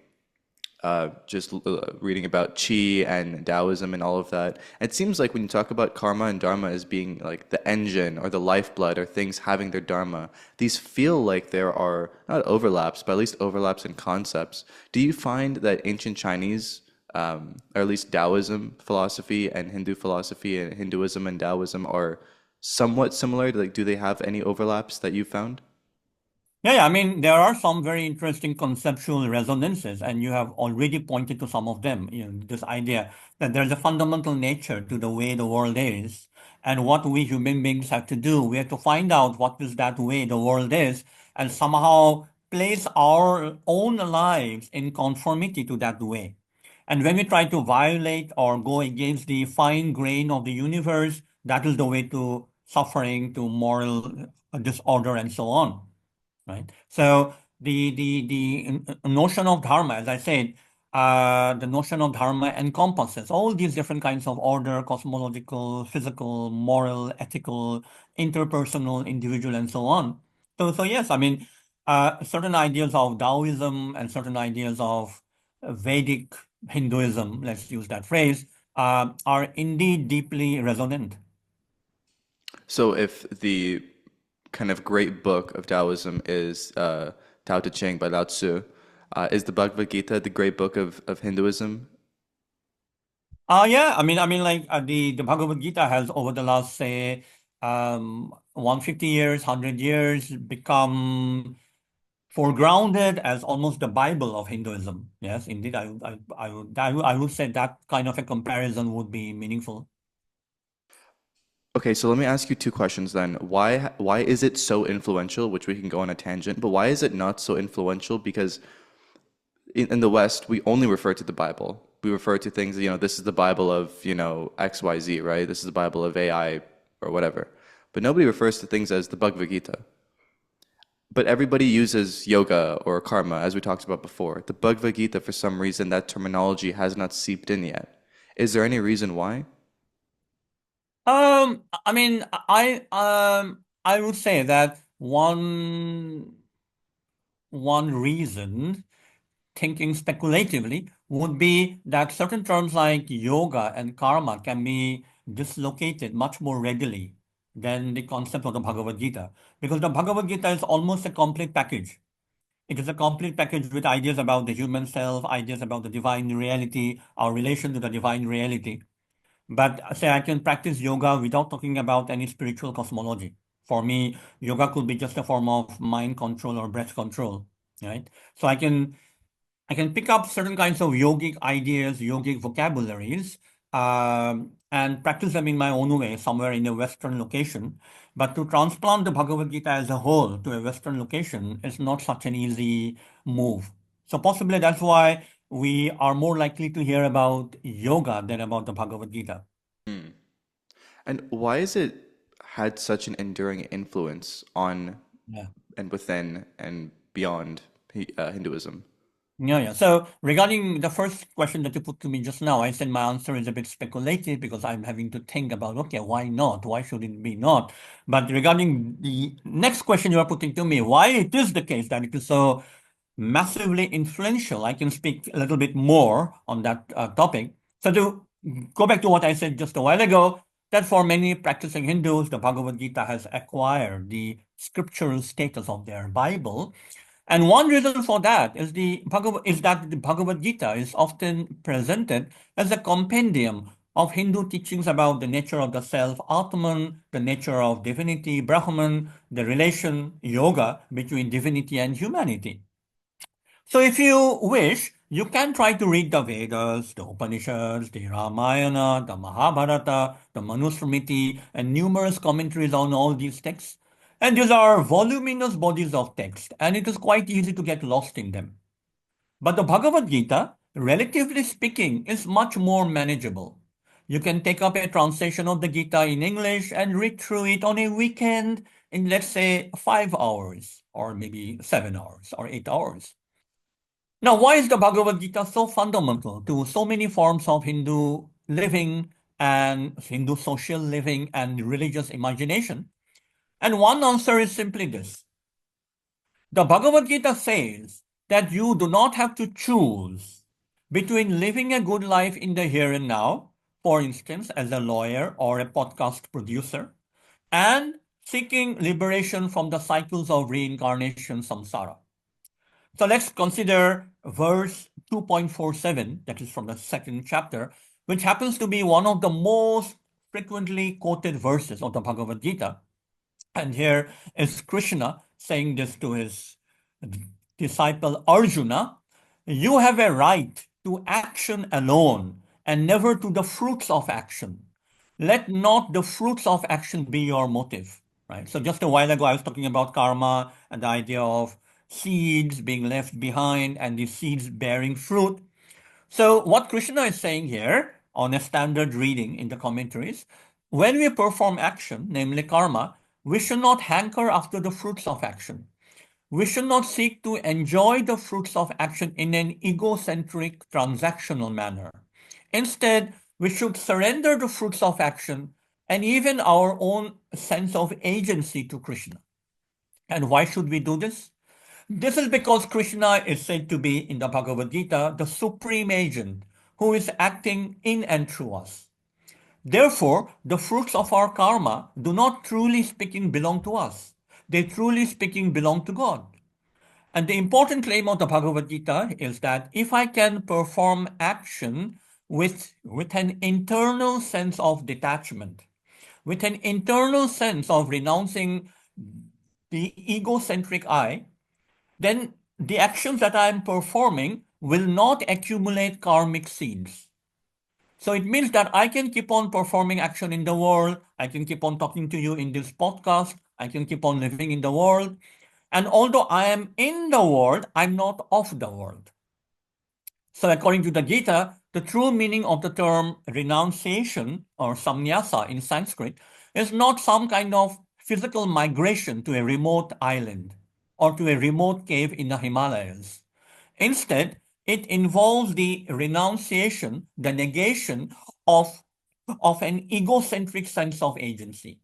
just reading about qi and Taoism and all of that. It seems like when you talk about karma and dharma as being like the engine or the lifeblood or things having their dharma, these feel like there are not overlaps, but at least overlaps in concepts. Do you find that ancient Chinese, or at least Taoism philosophy and Hindu philosophy and Hinduism and Taoism are somewhat similar? Like, do they have any overlaps that you found? Yeah, I mean, there are some very interesting conceptual resonances, and you have already pointed to some of them. You know, this idea that there's a fundamental nature to the way the world is, and what we human beings have to do. We have to find out what is that way the world is, and somehow place our own lives in conformity to that way. And when we try to violate or go against the fine grain of the universe, that is the way to suffering, to moral disorder, and so on, right? So the notion of dharma, as I said, the notion of dharma encompasses all these different kinds of order, cosmological, physical, moral, ethical, interpersonal, individual, and so on. So yes, I mean, certain ideas of Taoism and certain ideas of Vedic Hinduism, let's use that phrase, are indeed deeply resonant. So if the kind of great book of Taoism is Tao Te Ching by Lao Tzu, is the Bhagavad Gita the great book of Hinduism? Yeah, like the Bhagavad Gita has over the last say 150 years, 100 years become foregrounded as almost the Bible of Hinduism. Yes, indeed, I would say that kind of a comparison would be meaningful. Okay, so let me ask you two questions then. Why is it so influential, which we can go on a tangent, but why is it not so influential? Because in the West, we only refer to the Bible. We refer to things, this is the Bible of, XYZ, right? This is the Bible of AI or whatever. But nobody refers to things as the Bhagavad Gita. But everybody uses yoga or karma, as we talked about before. The Bhagavad Gita, for some reason, that terminology has not seeped in yet. Is there any reason why? I mean, I would say that one reason, thinking speculatively, would be that certain terms like yoga and karma can be dislocated much more readily than the concept of the Bhagavad Gita. Because the Bhagavad Gita is almost a complete package. It is a complete package with ideas about the human self, ideas about the divine reality, our relation to the divine reality. But say I can practice yoga without talking about any spiritual cosmology. For me, yoga could be just a form of mind control or breath control, right? So I can pick up certain kinds of yogic ideas, yogic vocabularies, and practice them in my own way, somewhere in a Western location. But to transplant the Bhagavad Gita as a whole to a Western location is not such an easy move. So possibly that's why we are more likely to hear about yoga than about the Bhagavad Gita. Hmm. And why has it had such an enduring influence on Yeah. and within and beyond Hinduism? Yeah. So regarding the first question that you put to me just now, I said my answer is a bit speculative because I'm having to think about, okay, why not? Why should it be not? But regarding the next question you are putting to me, why it is the case that it is so massively influential, I can speak a little bit more on that topic. So to go back to what I said just a while ago, that for many practicing Hindus, the Bhagavad Gita has acquired the scriptural status of their Bible. And one reason for that is that the Bhagavad Gita is often presented as a compendium of Hindu teachings about the nature of the self, Atman, the nature of divinity, Brahman, the relation, yoga between divinity and humanity. So if you wish, you can try to read the Vedas, the Upanishads, the Ramayana, the Mahabharata, the Manusmriti, and numerous commentaries on all these texts. And these are voluminous bodies of text, and it is quite easy to get lost in them. But the Bhagavad Gita, relatively speaking, is much more manageable. You can take up a translation of the Gita in English and read through it on a weekend in, let's say, 5 hours, or maybe 7 hours, or 8 hours. Now, why is the Bhagavad Gita so fundamental to so many forms of Hindu living and Hindu social living and religious imagination? And one answer is simply this. The Bhagavad Gita says that you do not have to choose between living a good life in the here and now, for instance, as a lawyer or a podcast producer, and seeking liberation from the cycles of reincarnation samsara. So let's consider verse 2.47, that is from the second chapter, which happens to be one of the most frequently quoted verses of the Bhagavad Gita. And here is Krishna saying this to his disciple Arjuna. You have a right to action alone and never to the fruits of action. Let not the fruits of action be your motive, right? So just a while ago, I was talking about karma and the idea of seeds being left behind and the seeds bearing fruit. So what Krishna is saying here on a standard reading in the commentaries, when we perform action, namely karma, we should not hanker after the fruits of action. We should not seek to enjoy the fruits of action in an egocentric transactional manner. Instead, we should surrender the fruits of action and even our own sense of agency to Krishna. And why should we do this? This is because Krishna is said to be in the Bhagavad Gita the supreme agent who is acting in and through us. Therefore, the fruits of our karma do not truly speaking belong to us. They truly speaking belong to God. And the important claim of the Bhagavad Gita is that if I can perform action with an internal sense of detachment, with an internal sense of renouncing the egocentric I, then the actions that I am performing will not accumulate karmic seeds. So it means that I can keep on performing action in the world. I can keep on talking to you in this podcast. I can keep on living in the world. And although I am in the world, I'm not of the world. So according to the Gita, the true meaning of the term renunciation or samnyasa in Sanskrit is not some kind of physical migration to a remote island or to a remote cave in the Himalayas. Instead, it involves the renunciation, the negation of, of an egocentric sense of agency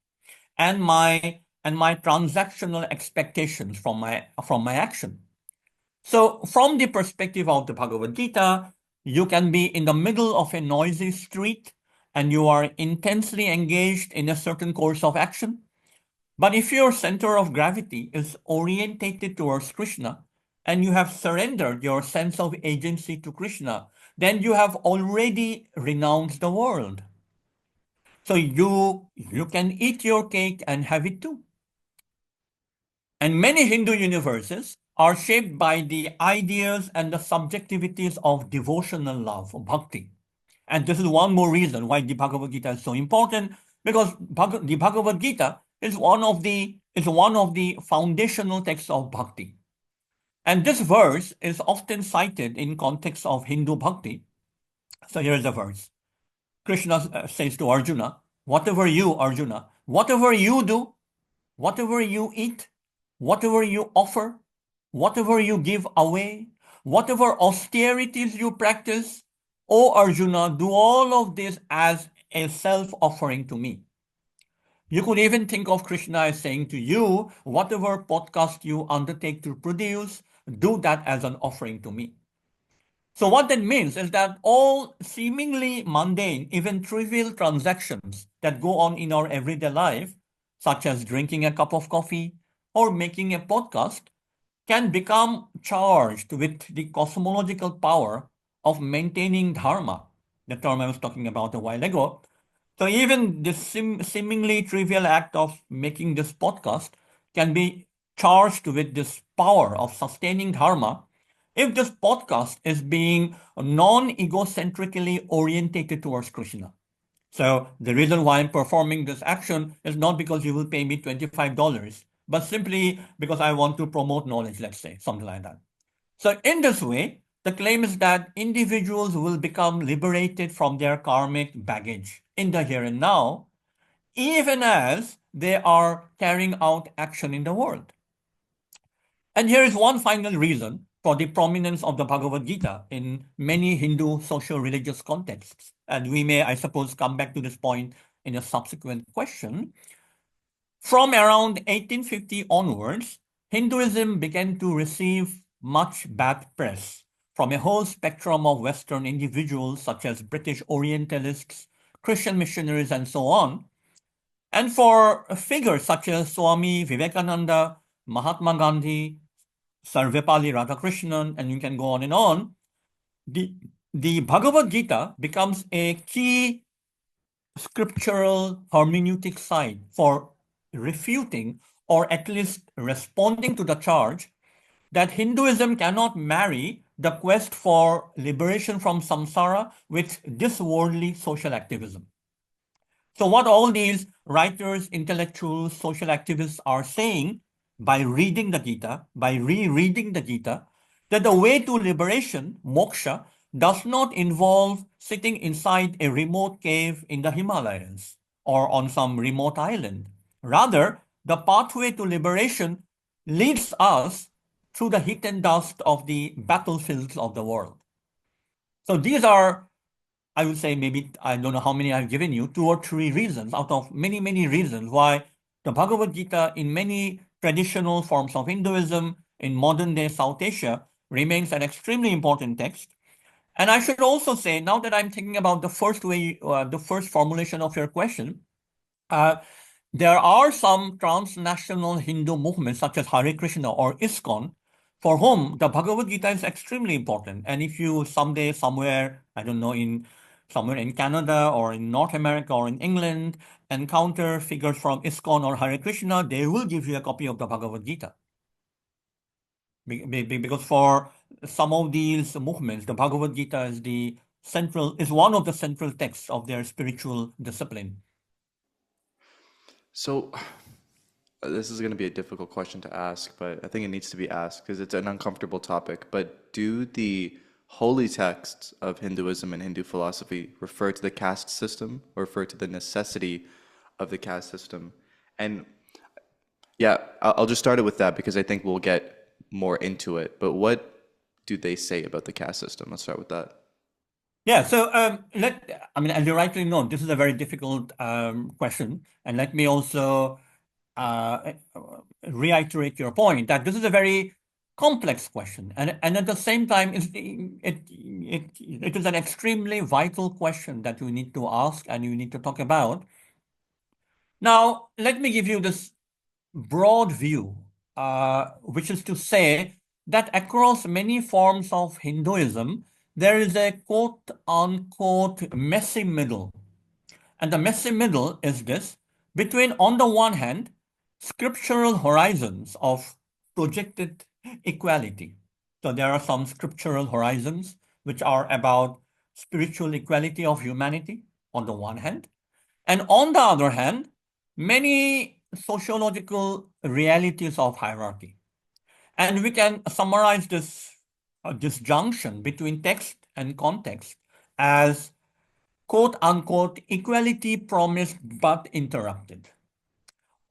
and my transactional expectations from my action. So from the perspective of the Bhagavad Gita, you can be in the middle of a noisy street and you are intensely engaged in a certain course of action. But if your center of gravity is orientated towards Krishna and you have surrendered your sense of agency to Krishna, then you have already renounced the world. So you can eat your cake and have it too. And many Hindu universes are shaped by the ideas and the subjectivities of devotional love, or bhakti. And this is one more reason why the Bhagavad Gita is so important, because the Bhagavad Gita is one of the foundational texts of bhakti. And this verse is often cited in context of Hindu bhakti. So here is the verse. Krishna says to Arjuna, whatever you, Arjuna, whatever you do, whatever you eat, whatever you offer, whatever you give away, whatever austerities you practice, O Arjuna, do all of this as a self-offering to me. You could even think of Krishna as saying to you, whatever podcast you undertake to produce, do that as an offering to me. So what that means is that all seemingly mundane, even trivial transactions that go on in our everyday life, such as drinking a cup of coffee or making a podcast, can become charged with the cosmological power of maintaining dharma, the term I was talking about a while ago. So even this seemingly trivial act of making this podcast can be charged with this power of sustaining dharma if this podcast is being non-egocentrically orientated towards Krishna. So the reason why I'm performing this action is not because you will pay me $25, but simply because I want to promote knowledge, let's say, something like that. So in this way, the claim is that individuals will become liberated from their karmic baggage in the here and now, even as they are carrying out action in the world. And here is one final reason for the prominence of the Bhagavad Gita in many Hindu social religious contexts. And we may, I suppose, come back to this point in a subsequent question. From around 1850 onwards, Hinduism began to receive much bad press from a whole spectrum of Western individuals such as British Orientalists, Christian missionaries, and so on. And for figures such as Swami Vivekananda, Mahatma Gandhi, Sarvepalli Radhakrishnan, and you can go on and on, the Bhagavad Gita becomes a key scriptural hermeneutic site for refuting or at least responding to the charge that Hinduism cannot marry the quest for liberation from samsara with this worldly social activism. So what all these writers, intellectuals, social activists are saying by reading the Gita, by rereading the Gita, that the way to liberation, moksha, does not involve sitting inside a remote cave in the Himalayas or on some remote island. Rather, the pathway to liberation leads us through the heat and dust of the battlefields of the world. So these are, I would say, maybe, I don't know how many I've given you, 2 or 3 reasons out of many, many reasons why the Bhagavad Gita in many traditional forms of Hinduism in modern day South Asia remains an extremely important text. And I should also say, now that I'm thinking about the first formulation of your question, there are some transnational Hindu movements such as Hare Krishna or ISKCON for whom the Bhagavad Gita is extremely important. And if you someday somewhere, I don't know, somewhere in Canada or in North America or in England, encounter figures from ISKCON or Hare Krishna, they will give you a copy of the Bhagavad Gita. Because for some of these movements, the Bhagavad Gita is one of the central texts of their spiritual discipline. So, this is going to be a difficult question to ask, but I think it needs to be asked because it's an uncomfortable topic. But do the holy texts of Hinduism and Hindu philosophy refer to the caste system or refer to the necessity of the caste system? And yeah, I'll just start it with that because I think we'll get more into it. But what do they say about the caste system? Let's start with that. Yeah, so as you rightly know, this is a very difficult question. And let me also uh, reiterate your point that this is a very complex question. And at the same time, it is an extremely vital question that you need to ask and you need to talk about. Now, let me give you this broad view, which is to say that across many forms of Hinduism, there is a quote unquote messy middle. And the messy middle is this between, on the one hand, scriptural horizons of projected equality. So there are some scriptural horizons which are about spiritual equality of humanity on the one hand. And on the other hand, many sociological realities of hierarchy. And we can summarize this junction between text and context as quote unquote equality promised but interrupted.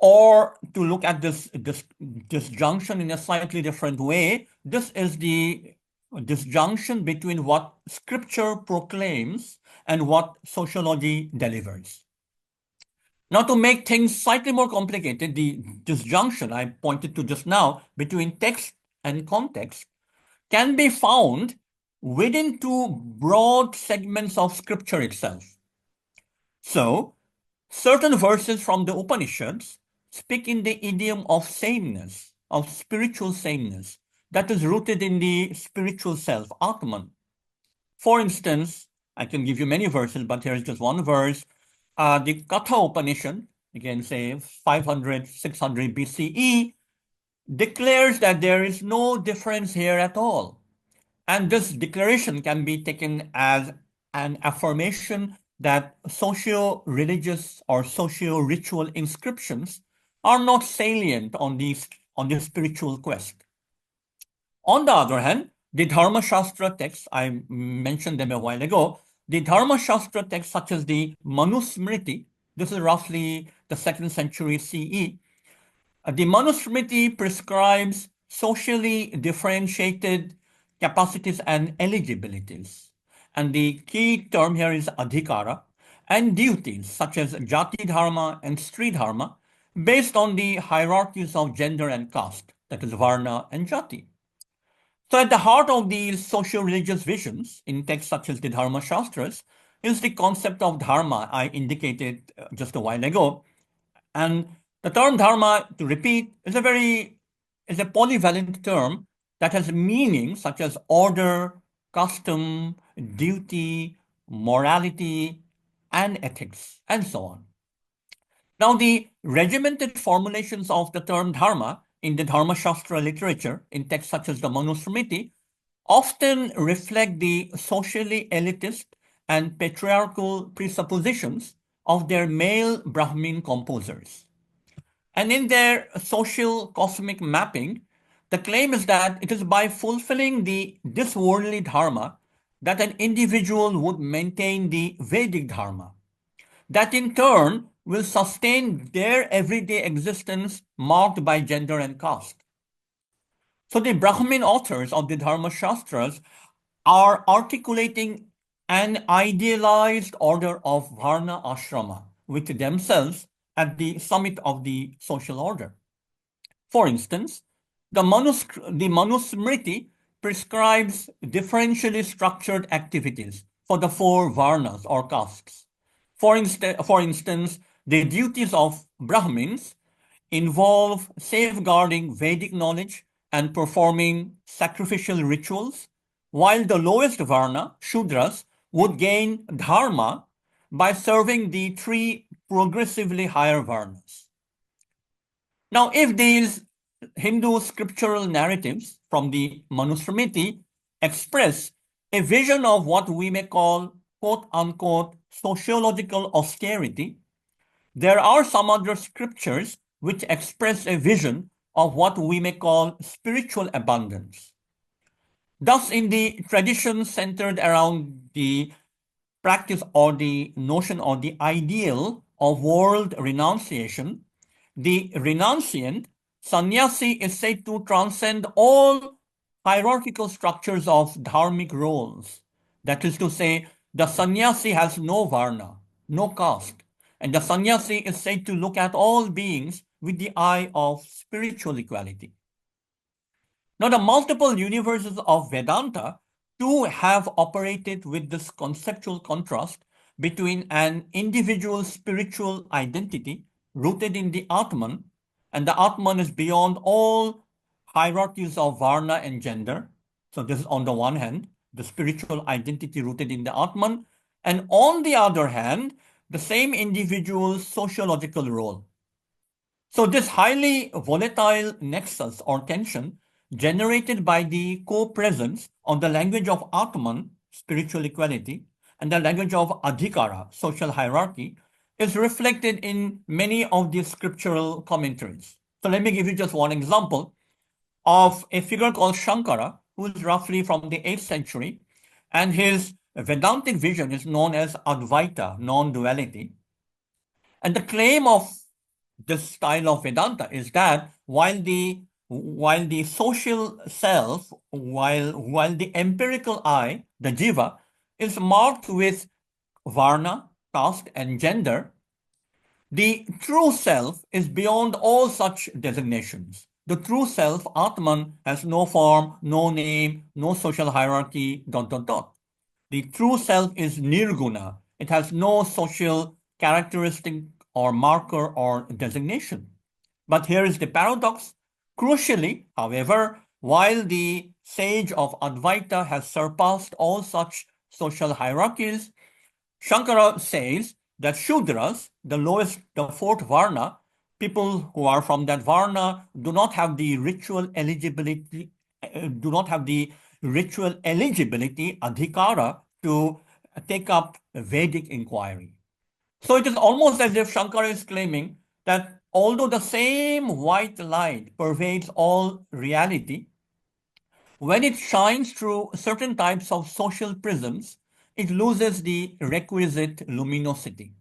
Or to look at this junction in a slightly different way, this is the disjunction between what scripture proclaims and what sociology delivers. Now, to make things slightly more complicated, the disjunction I pointed to just now between text and context can be found within two broad segments of scripture itself. So, certain verses from the Upanishads speak in the idiom of sameness, of spiritual sameness, that is rooted in the spiritual self, Atman. For instance, I can give you many verses, but here is just one verse. The Katha Upanishad, again, say 500, 600 BCE, declares that there is no difference here at all. And this declaration can be taken as an affirmation that socio-religious or socio-ritual inscriptions are not salient on the spiritual quest. On the other hand, the Dharma Shastra texts, I mentioned them a while ago, the Dharma Shastra texts such as the Manusmriti, this is roughly the 2nd century CE, the Manusmriti prescribes socially differentiated capacities and eligibilities. And the key term here is adhikara, and duties such as jati dharma and stri dharma based on the hierarchies of gender and caste, that is varna and jati. So at the heart of these socio-religious visions in texts such as the Dharma Shastras is the concept of dharma I indicated just a while ago. And the term dharma, to repeat, is a polyvalent term that has meanings such as order, custom, duty, morality, and ethics, and so on. Now, the regimented formulations of the term dharma in the Dharma Shastra literature, in texts such as the Manusmriti, often reflect the socially elitist and patriarchal presuppositions of their male Brahmin composers. And in their social cosmic mapping, the claim is that it is by fulfilling this worldly dharma that an individual would maintain the Vedic dharma, that in turn will sustain their everyday existence marked by gender and caste. So the Brahmin authors of the Dharma Shastras are articulating an idealized order of Varna Ashrama, with themselves at the summit of the social order. For instance, the Manusmriti prescribes differentially structured activities for the 4 Varnas or castes. For instance, the duties of Brahmins involve safeguarding Vedic knowledge and performing sacrificial rituals, while the lowest Varna, Shudras, would gain dharma by serving the 3 progressively higher Varnas. Now, if these Hindu scriptural narratives from the Manusmriti express a vision of what we may call quote unquote sociological austerity, there are some other scriptures which express a vision of what we may call spiritual abundance. Thus, in the tradition centered around the practice or the notion or the ideal of world renunciation, the renunciant, sannyasi, is said to transcend all hierarchical structures of dharmic roles. That is to say, the sannyasi has no varna, no caste, and the sannyasi is said to look at all beings with the eye of spiritual equality. Now, the multiple universes of Vedanta too have operated with this conceptual contrast between an individual spiritual identity rooted in the Atman, and the Atman is beyond all hierarchies of Varna and gender. So this is on the one hand, the spiritual identity rooted in the Atman, and on the other hand, the same individual's sociological role. So this highly volatile nexus or tension generated by the co-presence of the language of Atman, spiritual equality, and the language of Adhikara, social hierarchy, is reflected in many of these scriptural commentaries. So let me give you just one example of a figure called Shankara, who is roughly from the 8th century, and his Vedantic vision is known as Advaita, non-duality. And the claim of this style of Vedanta is that while the while the social self, while the empirical I, the jiva, is marked with varna, caste, and gender, the true self is beyond all such designations. The true self, Atman, has no form, no name, no social hierarchy, dot, dot, dot. The true self is nirguna. It has no social characteristic or marker or designation. But here is the paradox. Crucially, however, while the sage of Advaita has surpassed all such social hierarchies, Shankara says that Shudras, the lowest, the fourth Varna, people who are from that Varna do not have the ritual eligibility, adhikara, to take up Vedic inquiry. So it is almost as if Shankara is claiming that although the same white light pervades all reality, when it shines through certain types of social prisms, it loses the requisite luminosity.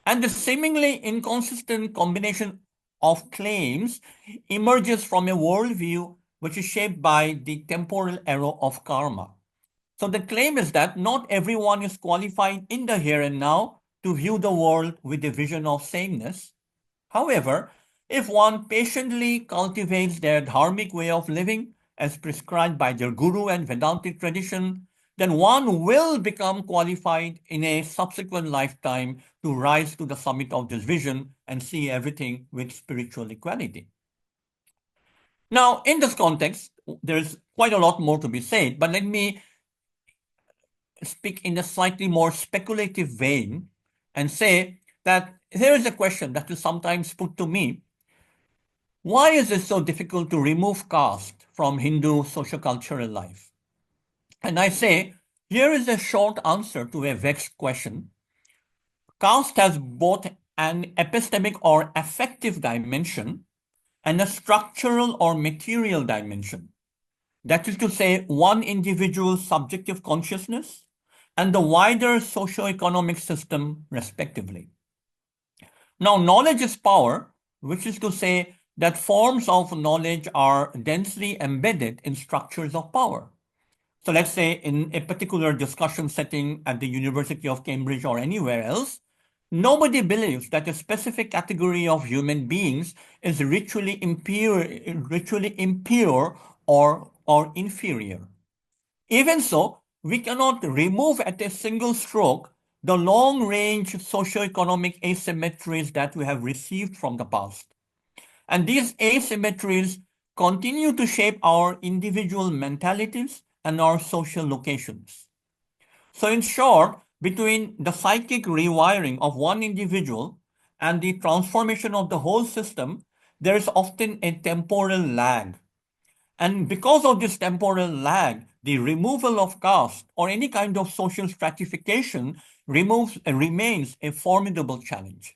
And the seemingly inconsistent combination of claims emerges from a worldview which is shaped by the temporal arrow of karma. So the claim is that not everyone is qualified in the here and now to view the world with a vision of sameness. However, if one patiently cultivates their dharmic way of living as prescribed by their guru and Vedantic tradition, then one will become qualified in a subsequent lifetime to rise to the summit of this vision and see everything with spiritual equality. Now, in this context, there's quite a lot more to be said, but let me speak in a slightly more speculative vein and say that here is a question that is sometimes put to me. Why is it so difficult to remove caste from Hindu sociocultural life? And I say, here is a short answer to a vexed question. Caste has both an epistemic or affective dimension and a structural or material dimension. That is to say, one individual's subjective consciousness and the wider socio-economic system, respectively. Now, knowledge is power, which is to say that forms of knowledge are densely embedded in structures of power. So let's say in a particular discussion setting at the University of Cambridge or anywhere else, nobody believes that a specific category of human beings is ritually impure or inferior. Even so, we cannot remove at a single stroke the long-range socio-economic asymmetries that we have received from the past. And these asymmetries continue to shape our individual mentalities and our social locations. So in short, between the psychic rewiring of one individual and the transformation of the whole system, there is often a temporal lag. And because of this temporal lag, the removal of caste or any kind of social stratification remains a formidable challenge.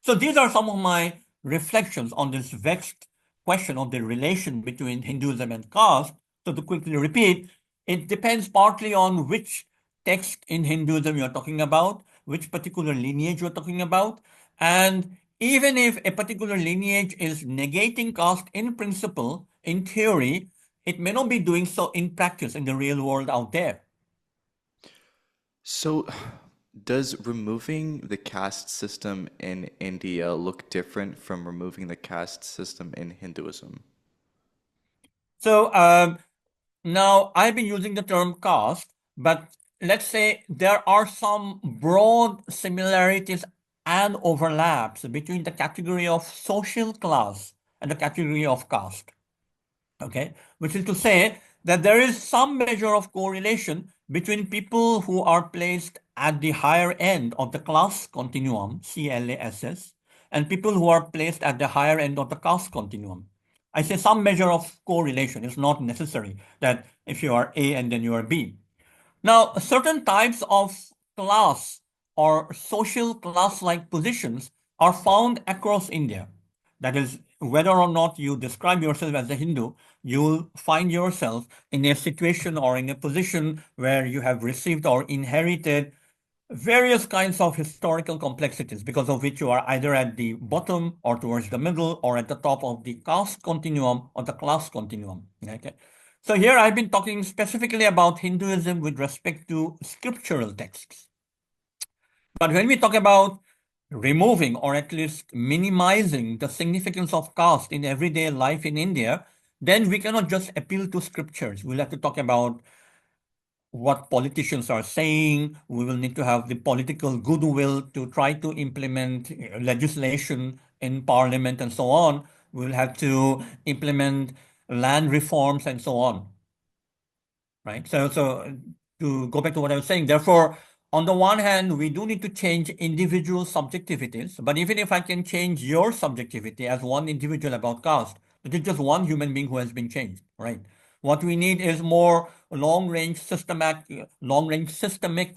So these are some of my reflections on this vexed question of the relation between Hinduism and caste. So to quickly repeat, it depends partly on which text in Hinduism you're talking about, which particular lineage you're talking about. And even if a particular lineage is negating caste in principle, in theory, it may not be doing so in practice in the real world out there. So, does removing the caste system in India look different from removing the caste system in Hinduism? So now I've been using the term caste, but let's say there are some broad similarities and overlaps between the category of social class and the category of caste. Okay, which is to say that there is some measure of correlation between people who are placed at the higher end of the class continuum, CLASS, and people who are placed at the higher end of the caste continuum. I say some measure of correlation. It's not necessary that if you are A and then you are B. Now, certain types of class or social class-like positions are found across India. That is, whether or not you describe yourself as a Hindu, you'll find yourself in a situation or in a position where you have received or inherited various kinds of historical complexities because of which you are either at the bottom or towards the middle or at the top of the caste continuum or the class continuum. Okay. So here I've been talking specifically about Hinduism with respect to scriptural texts. But when we talk about removing or at least minimizing the significance of caste in everyday life in India, then we cannot just appeal to scriptures. We'll have to talk about what politicians are saying. We will need to have the political goodwill to try to implement legislation in parliament and so on. We'll have to implement land reforms and so on, right? So to go back to what I was saying, therefore, on the one hand, we do need to change individual subjectivities, but even if I can change your subjectivity as one individual about caste, it is just one human being who has been changed, right? What we need is more long-range systemic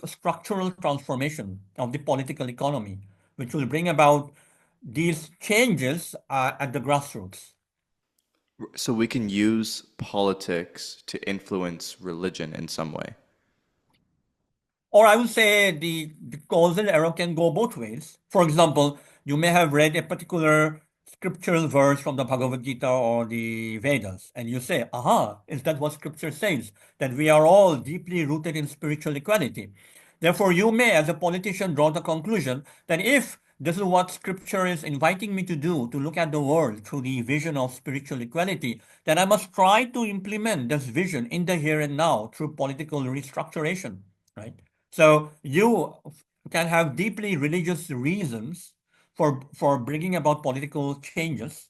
structural transformation of the political economy, which will bring about these changes at the grassroots. So we can use politics to influence religion in some way. Or I would say the causal error can go both ways. For example, you may have read a particular scriptural verse from the Bhagavad Gita or the Vedas, and you say, aha, is that what scripture says? That we are all deeply rooted in spiritual equality. Therefore, you may, as a politician, draw the conclusion that if this is what scripture is inviting me to do, to look at the world through the vision of spiritual equality, then I must try to implement this vision in the here and now through political restructuration, right? So you can have deeply religious reasons for bringing about political changes,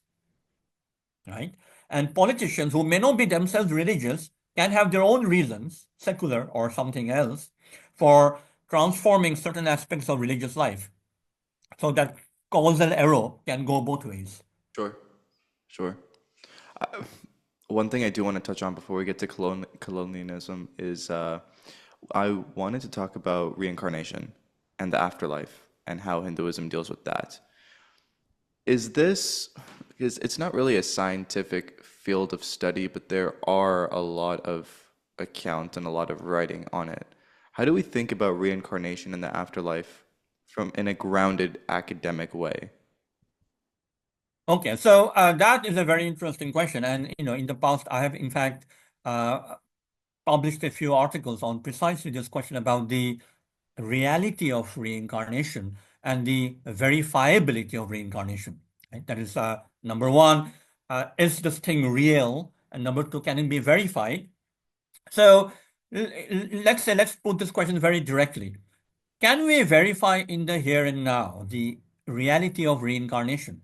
right? And politicians who may not be themselves religious can have their own reasons, secular or something else, for transforming certain aspects of religious life. So that causal error can go both ways. Sure, sure. One thing I do want to touch on before we get to colonialism is I wanted to talk about reincarnation and the afterlife and how Hinduism deals with that. Is this, because it's not really a scientific field of study, but there are a lot of accounts and a lot of writing on it. How do we think about reincarnation and the afterlife from in a grounded academic way? Okay, so that is a very interesting question. And, in the past, I have in fact uh, published a few articles on precisely this question about the reality of reincarnation and the verifiability of reincarnation. Right? That is number one, is this thing real? And number two, can it be verified? So let's put this question very directly. Can we verify in the here and now the reality of reincarnation?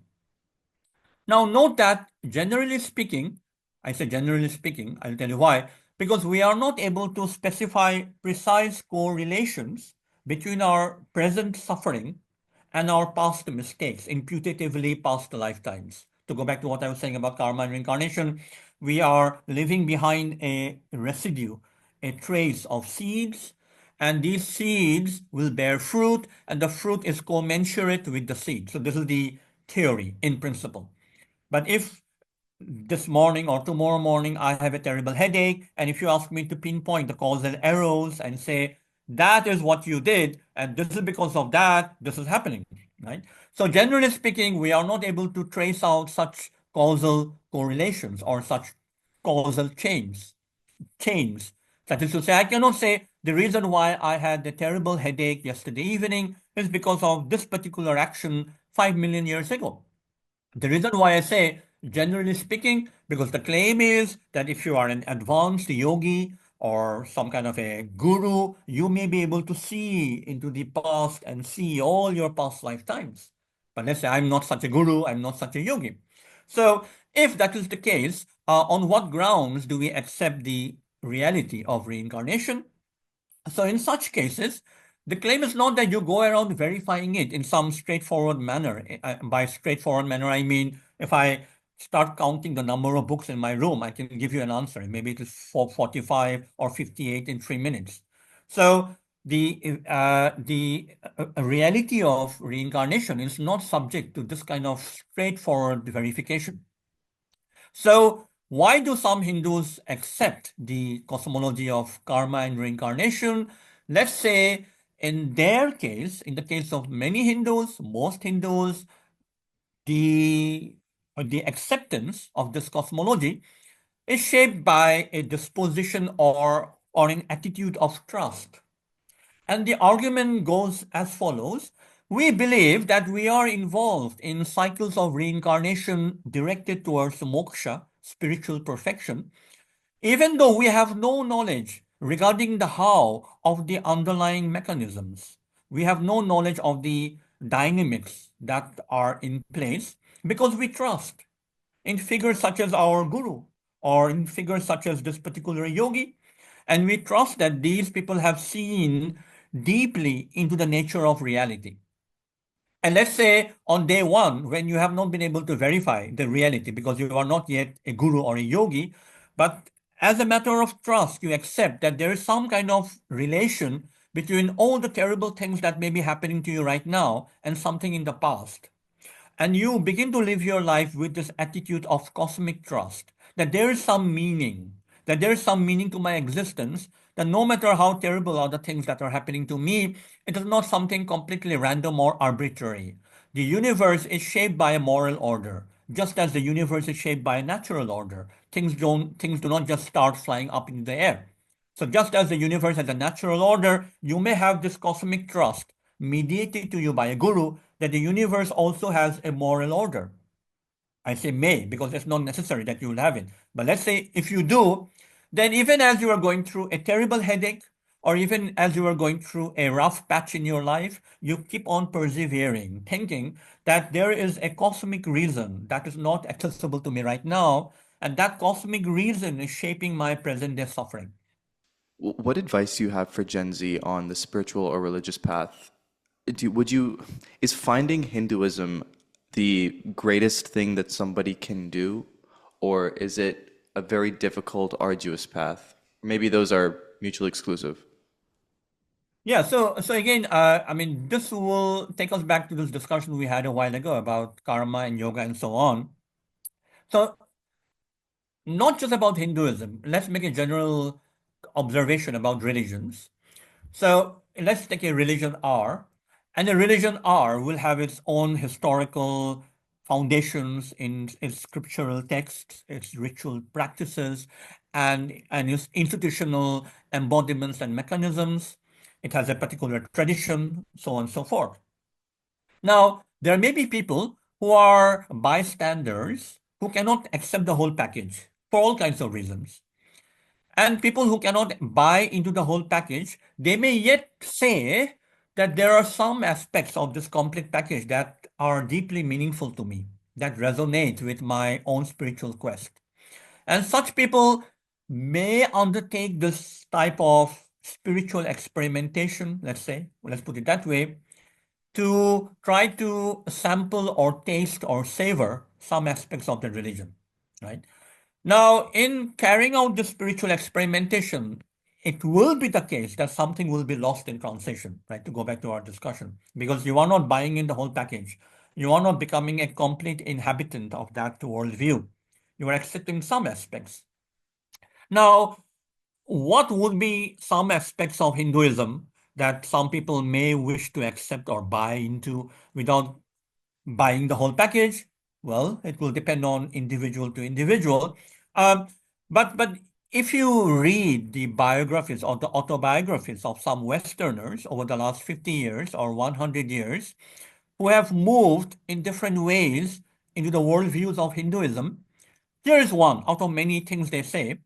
Now, note that generally speaking, I say generally speaking, I'll tell you why, because we are not able to specify precise correlations between our present suffering and our past mistakes, imputatively past lifetimes. To go back to what I was saying about karma and reincarnation, we are leaving behind a residue, a trace of seeds, and these seeds will bear fruit, and the fruit is commensurate with the seed. So this is the theory in principle. But if this morning or tomorrow morning I have a terrible headache, and if you ask me to pinpoint the causal errors and say, that is what you did, and this is because of that, this is happening, right? So generally speaking, we are not able to trace out such causal correlations or such causal chains. That is to say, I cannot say the reason why I had a terrible headache yesterday evening is because of this particular action 5 million years ago. The reason why I say, generally speaking, because the claim is that if you are an advanced yogi or some kind of a guru, you may be able to see into the past and see all your past lifetimes. But let's say I'm not such a guru, I'm not such a yogi. So, if that is the case, on what grounds do we accept the reality of reincarnation? So in such cases, the claim is not that you go around verifying it in some straightforward manner. By straightforward manner, I mean if I start counting the number of books in my room, I can give you an answer. Maybe it is 445 or 58 in 3 minutes. So the reality of reincarnation is not subject to this kind of straightforward verification. So why do some Hindus accept the cosmology of karma and reincarnation? Let's say in their case, in the case of many Hindus, most Hindus, the, the acceptance of this cosmology is shaped by a disposition or an attitude of trust. And the argument goes as follows. We believe that we are involved in cycles of reincarnation directed towards moksha, spiritual perfection, even though we have no knowledge regarding the how of the underlying mechanisms. We have no knowledge of the dynamics that are in place because we trust in figures such as our guru or in figures such as this particular yogi. And we trust that these people have seen deeply into the nature of reality. And let's say on day one, when you have not been able to verify the reality because you are not yet a guru or a yogi, but as a matter of trust, you accept that there is some kind of relation between all the terrible things that may be happening to you right now and something in the past. And you begin to live your life with this attitude of cosmic trust that there is some meaning, that there is some meaning to my existence, that no matter how terrible are the things that are happening to me, it is not something completely random or arbitrary. The universe is shaped by a moral order, just as the universe is shaped by a natural order. Things do not just start flying up in the air. So just as the universe has a natural order, you may have this cosmic trust mediated to you by a guru that the universe also has a moral order. I say may because it's not necessary that you will have it. But let's say if you do, then even as you are going through a terrible headache, or even as you are going through a rough patch in your life, you keep on persevering, thinking that there is a cosmic reason that is not accessible to me right now, and that cosmic reason is shaping my present day suffering. What advice do you have for Gen Z on the spiritual or religious path? Would you, is finding Hinduism the greatest thing that somebody can do, or is it a very difficult, arduous path? Maybe those are mutually exclusive. Yeah, so again, I mean, this will take us back to this discussion we had a while ago about karma and yoga and so on. So not just about Hinduism. Let's make a general observation about religions. So let's take a religion R, and a religion R will have its own historical foundations in its scriptural texts, its ritual practices, and its institutional embodiments and mechanisms. It has a particular tradition, so on and so forth. Now, there may be people who are bystanders who cannot accept the whole package for all kinds of reasons. And people who cannot buy into the whole package, they may yet say that there are some aspects of this complete package that are deeply meaningful to me, that resonate with my own spiritual quest. And such people may undertake this type of spiritual experimentation, let's say, let's put it that way, to try to sample or taste or savor some aspects of the religion, right? Now, in carrying out the spiritual experimentation, it will be the case that something will be lost in translation, right? To go back to our discussion, because you are not buying in the whole package. You are not becoming a complete inhabitant of that worldview. You are accepting some aspects. Now, what would be some aspects of Hinduism that some people may wish to accept or buy into without buying the whole package? Well, it will depend on individual to individual. Um, but if you read the biographies or the autobiographies of some Westerners over the last 50 years or 100 years who have moved in different ways into the worldviews of Hinduism, here is one out of many things they say.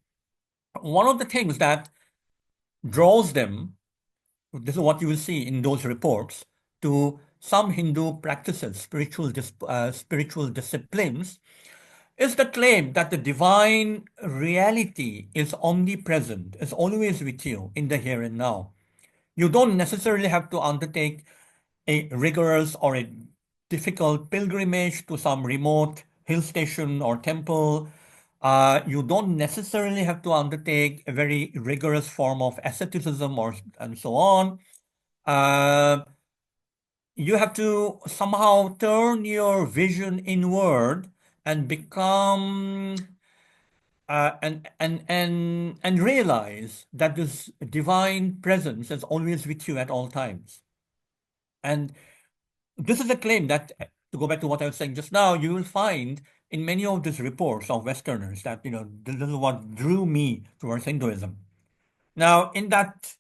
One of the things that draws them, this is what you will see in those reports, to some Hindu practices, spiritual disciplines, is the claim that the divine reality is omnipresent, is always with you in the here and now. You don't necessarily have to undertake a rigorous or a difficult pilgrimage to some remote hill station or temple. You don't necessarily have to undertake a very rigorous form of asceticism or and so on. Uh, you have to somehow turn your vision inward and become and realize that this divine presence is always with you at all times. And this is a claim that, to go back to what I was saying just now, you will find in many of these reports of Westerners that, this is what drew me towards Hinduism. Now, in that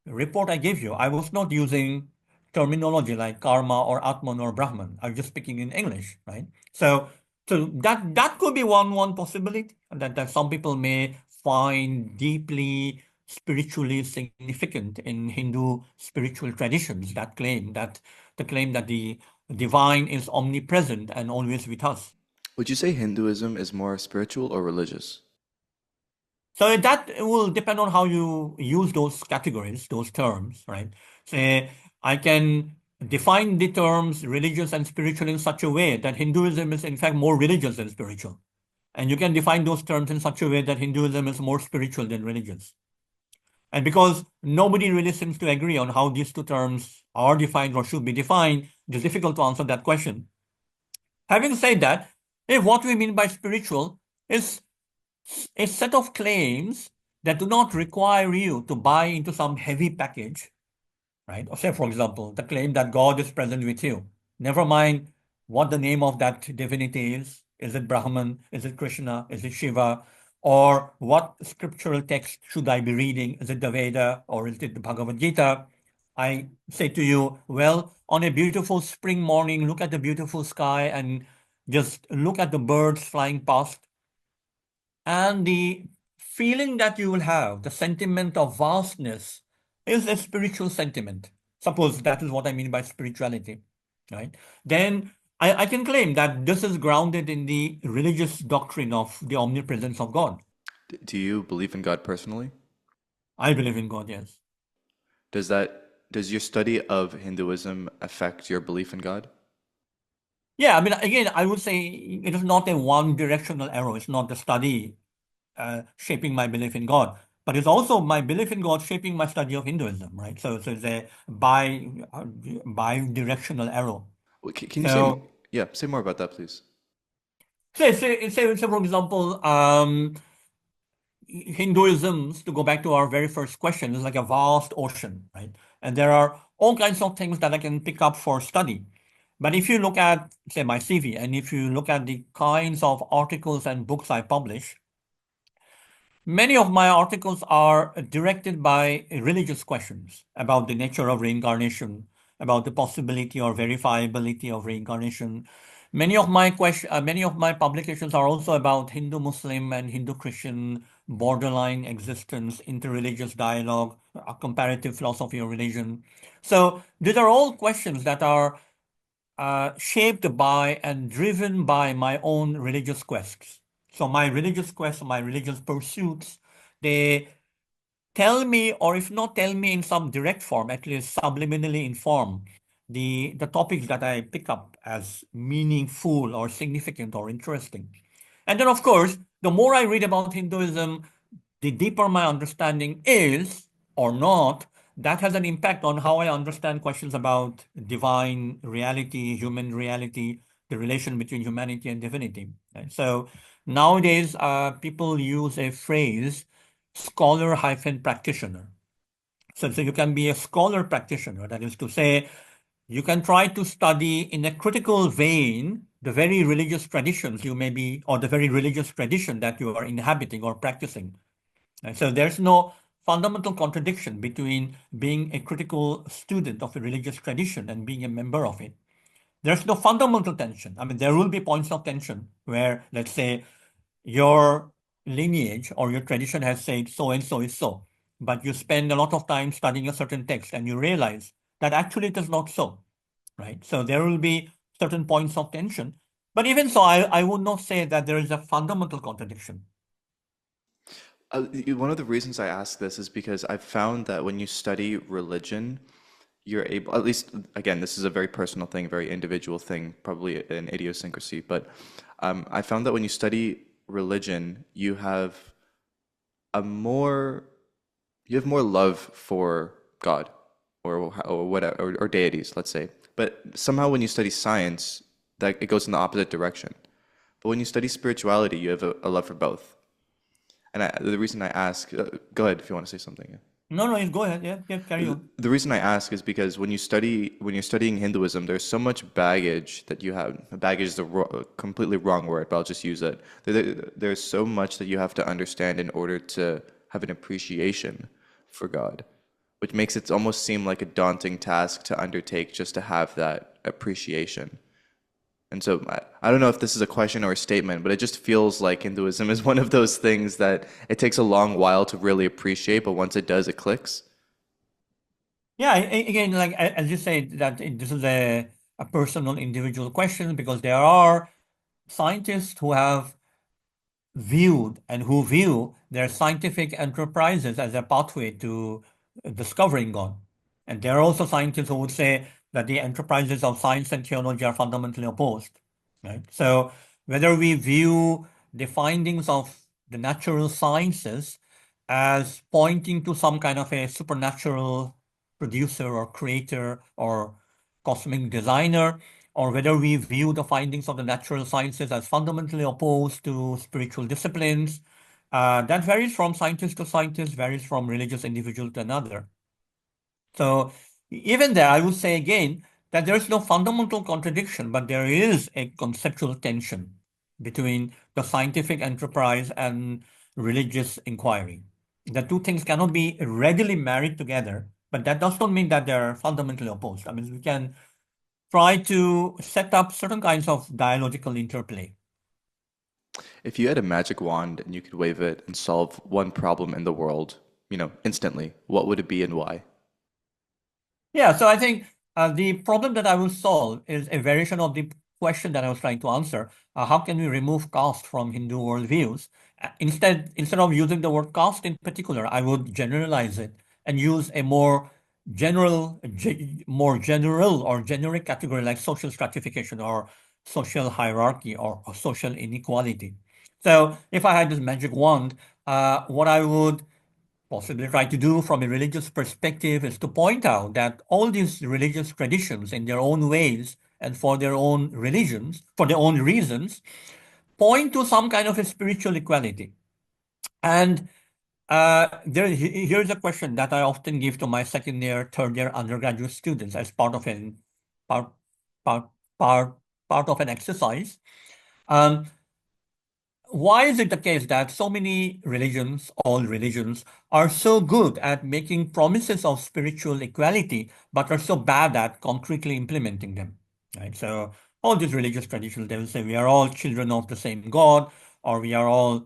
report I gave you, I was not using terminology like karma or Atman or Brahman. I was just speaking in English, right? So that could be one possibility that some people may find deeply spiritually significant in Hindu spiritual traditions. The claim that the divine is omnipresent and always with us. Would you say Hinduism is more spiritual or religious? So that will depend on how you use those categories, those terms, right? Say, I can define the terms religious and spiritual in such a way that Hinduism is in fact more religious than spiritual. And you can define those terms in such a way that Hinduism is more spiritual than religious. And because nobody really seems to agree on how these two terms are defined or should be defined, it is difficult to answer that question. Having said that, if what we mean by spiritual is a set of claims that do not require you to buy into some heavy package, right? Or say, for example, the claim that God is present with you. Never mind what the name of that divinity is. Is it Brahman? Is it Krishna? Is it Shiva? Or what scriptural text should I be reading? Is it the Veda or is it the Bhagavad Gita? I say to you, well, on a beautiful spring morning, look at the beautiful sky and just look at the birds flying past. And the feeling that you will have, the sentiment of vastness, is a spiritual sentiment. Suppose that is what I mean by spirituality, right? Then I can claim that this is grounded in the religious doctrine of the omnipresence of God. Do you believe in God personally? I believe in God, yes. Does your study of Hinduism affect your belief in God? Yeah, I mean, again, I would say it is not a one-directional arrow. It's not the study shaping my belief in God, but it's also my belief in God shaping my study of Hinduism, right? So it's a bi-directional arrow. Can you say more? So Yeah, say more about that, please. say for example, Hinduism, to go back to our very first question, is like a vast ocean, right? And there are all kinds of things that I can pick up for study. But if you look at, say, my CV, and if you look at the kinds of articles and books I publish, many of my articles are directed by religious questions about the nature of reincarnation, about the possibility or verifiability of reincarnation. Many of my publications are also about Hindu-Muslim and Hindu-Christian borderline existence, interreligious dialogue, a comparative philosophy of religion. So these are all questions that are shaped by and driven by my own religious quests. So my religious quests, my religious pursuits, they tell me, or if not tell me in some direct form, at least subliminally inform the topics that I pick up as meaningful or significant or interesting. And then, of course, the more I read about Hinduism, the deeper my understanding is or not, that has an impact on how I understand questions about divine reality, human reality, the relation between humanity and divinity. Right? So nowadays, people use a phrase, scholar hyphen practitioner. So you can be a scholar practitioner, that is to say, you can try to study in a critical vein the very religious traditions you may be, or the very religious tradition that you are inhabiting or practicing. And so there's no fundamental contradiction between being a critical student of a religious tradition and being a member of it. There's no fundamental tension. I mean, there will be points of tension where, let's say, your lineage or your tradition has said so and so is so, but you spend a lot of time studying a certain text and you realize that actually it is not so, right? So there will be certain points of tension. But even so, I would not say that there is a fundamental contradiction. One of the reasons I ask this is because I've found that when you study religion, you're able, at least, again, this is a very personal thing, very individual thing, probably an idiosyncrasy, but I found that when you study religion, a more, you have more love for God or whatever, or deities, let's say. But somehow when you study science, that it goes in the opposite direction. But when you study spirituality, you have a love for both. And the reason I ask, go ahead if you want to say something. Yeah. No, no, go ahead. Yeah, yeah, carry on. The reason I ask is because when you're studying Hinduism, there's so much baggage that you have. Baggage is the completely wrong word, but I'll just use it. There's so much that you have to understand in order to have an appreciation for God, which makes it almost seem like a daunting task to undertake just to have that appreciation. And so I don't know if this is a question or a statement, but it just feels like Hinduism is one of those things that it takes a long while to really appreciate, but once it does, it clicks. Yeah, again, like as you said, that this is a personal, individual question because there are scientists who have viewed and who view their scientific enterprises as a pathway to discovering God. And there are also scientists who would say that the enterprises of science and theology are fundamentally opposed, right? So whether we view the findings of the natural sciences as pointing to some kind of a supernatural producer or creator or cosmic designer, or whether we view the findings of the natural sciences as fundamentally opposed to spiritual disciplines. That varies from scientist to scientist, varies from religious individual to another. So even there, I would say again that there is no fundamental contradiction, but there is a conceptual tension between the scientific enterprise and religious inquiry. The two things cannot be readily married together, but that does not mean that they're fundamentally opposed. I mean, we can try to set up certain kinds of dialogical interplay. If you had a magic wand and you could wave it and solve one problem in the world, instantly, what would it be and why? Yeah, so I think the problem that I will solve is a variation of the question that I was trying to answer. How can we remove caste from Hindu worldviews? Instead of using the word caste in particular, I would generalize it and use a more general or generic category like social stratification or social hierarchy or social inequality. So if I had this magic wand, what I would possibly try to do from a religious perspective is to point out that all these religious traditions in their own ways and for their own religions, for their own reasons, point to some kind of a spiritual equality. And here's a question that I often give to my second year, third year undergraduate students as part, part, part, part of an exercise. Um, why is it the case that so many religions, all religions, are so good at making promises of spiritual equality, but are so bad at concretely implementing them? Right? So all these religious traditions, they will say we are all children of the same God, or we are all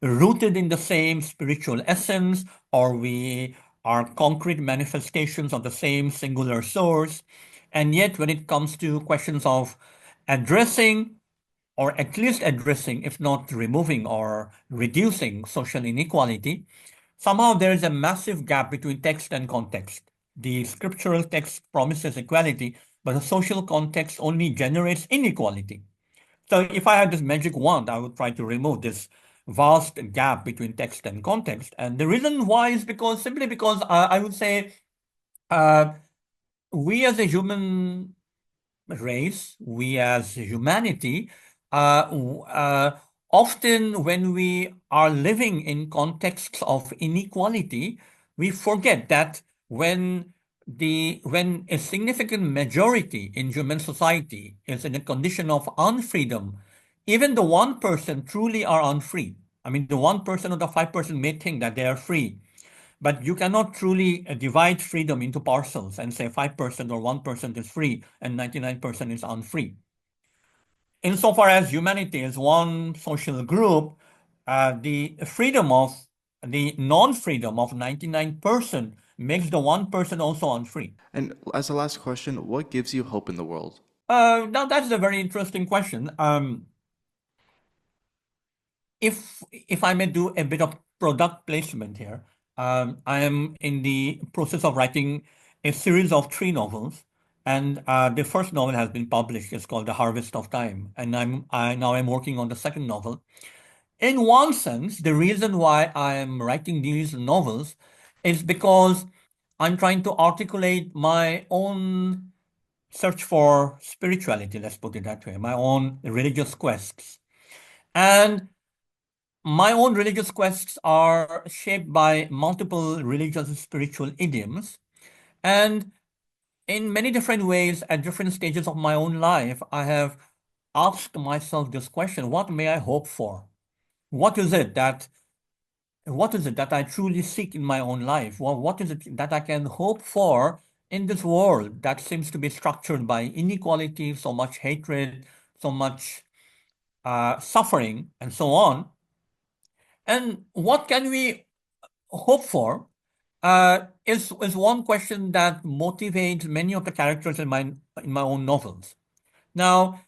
rooted in the same spiritual essence, or we are concrete manifestations of the same singular source. And yet, when it comes to questions of addressing or at least addressing, if not removing or reducing social inequality, somehow there is a massive gap between text and context. The scriptural text promises equality, but the social context only generates inequality. So if I had this magic wand, I would try to remove this vast gap between text and context. And the reason why is simply because I would say uh, we as a human race, we as humanity, often when we are living in contexts of inequality, we forget that when a significant majority in human society is in a condition of unfreedom, even the 1% truly are unfree. I mean, the 1% or the 5% may think that they are free, but you cannot truly divide freedom into parcels and say 5% or 1% is free and 99% is unfree. Insofar as humanity is one social group, the non-freedom of 99% makes the 1% also unfree. And as a last question, what gives you hope in the world? Now that's a very interesting question. If I may do a bit of product placement here, I am in the process of writing a series of three novels, and the first novel has been published. It's called The Harvest of Time, and I now am working on the second novel. In one sense, the reason why I am writing these novels is because I'm trying to articulate my own search for spirituality, let's put it that way, my own religious quests. And my own religious quests are shaped by multiple religious and spiritual idioms. And in many different ways, at different stages of my own life, I have asked myself this question: what may I hope for? What is it that what is it that I truly seek in my own life? Well, what is it that I can hope for in this world that seems to be structured by inequality, so much hatred, so much suffering, and so on? And what can we hope for is one question that motivates many of the characters in my own novels. Now,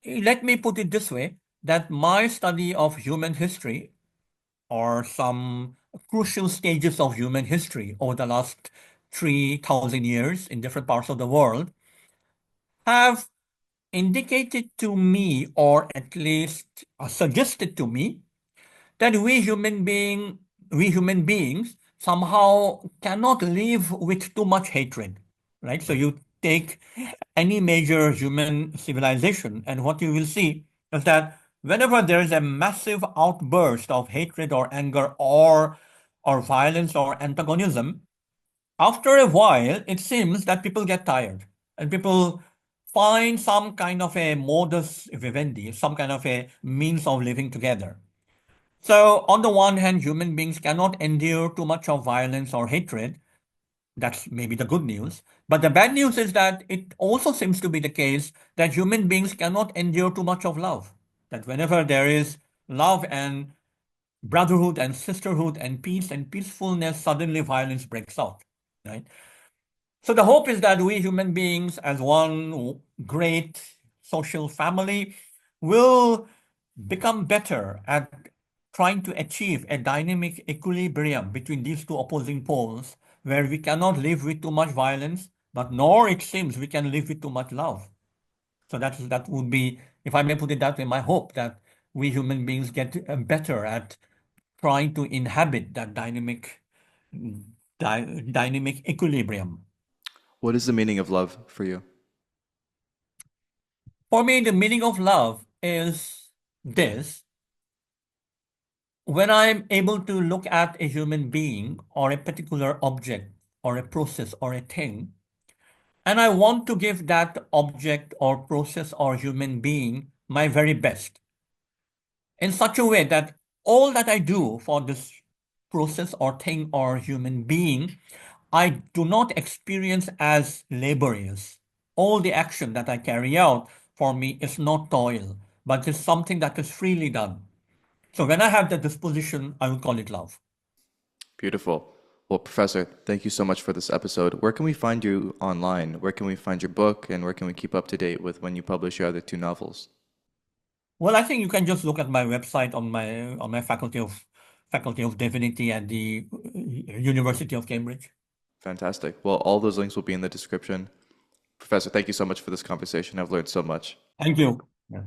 let me put it this way, that my study of human history, or some crucial stages of human history over the last 3,000 years in different parts of the world, have indicated to me, or at least suggested to me, that we human beings somehow cannot live with too much hatred, right? So you take any major human civilization, and what you will see is that whenever there is a massive outburst of hatred or anger or violence or antagonism, after a while, it seems that people get tired and people find some kind of a modus vivendi, some kind of a means of living together. So, on the one hand, human beings cannot endure too much of violence or hatred. That's maybe the good news. But the bad news is that it also seems to be the case that human beings cannot endure too much of love. That whenever there is love and brotherhood and sisterhood and peace and peacefulness, suddenly violence breaks out, right? So the hope is that we human beings, as one great social family, will become better at trying to achieve a dynamic equilibrium between these two opposing poles, where we cannot live with too much violence, but nor it seems we can live with too much love. So that would be, if I may put it that way, my hope that we human beings get better at trying to inhabit that dynamic equilibrium. What is the meaning of love for you? For me, the meaning of love is this: when I'm able to look at a human being or a particular object or a process or a thing, and I want to give that object or process or human being my very best, in such a way that all that I do for this process or thing or human being, I do not experience as laborious. All the action that I carry out for me is not toil, but is something that is freely done. So when I have that disposition, I will call it love. Beautiful. Well, Professor, thank you so much for this episode. Where can we find you online? Where can we find your book? And where can we keep up to date with when you publish your other two novels? Well, I think you can just look at my website on my Faculty of Divinity at the University of Cambridge. Fantastic. Well, all those links will be in the description. Professor, thank you so much for this conversation. I've learned so much. Thank you. Yeah.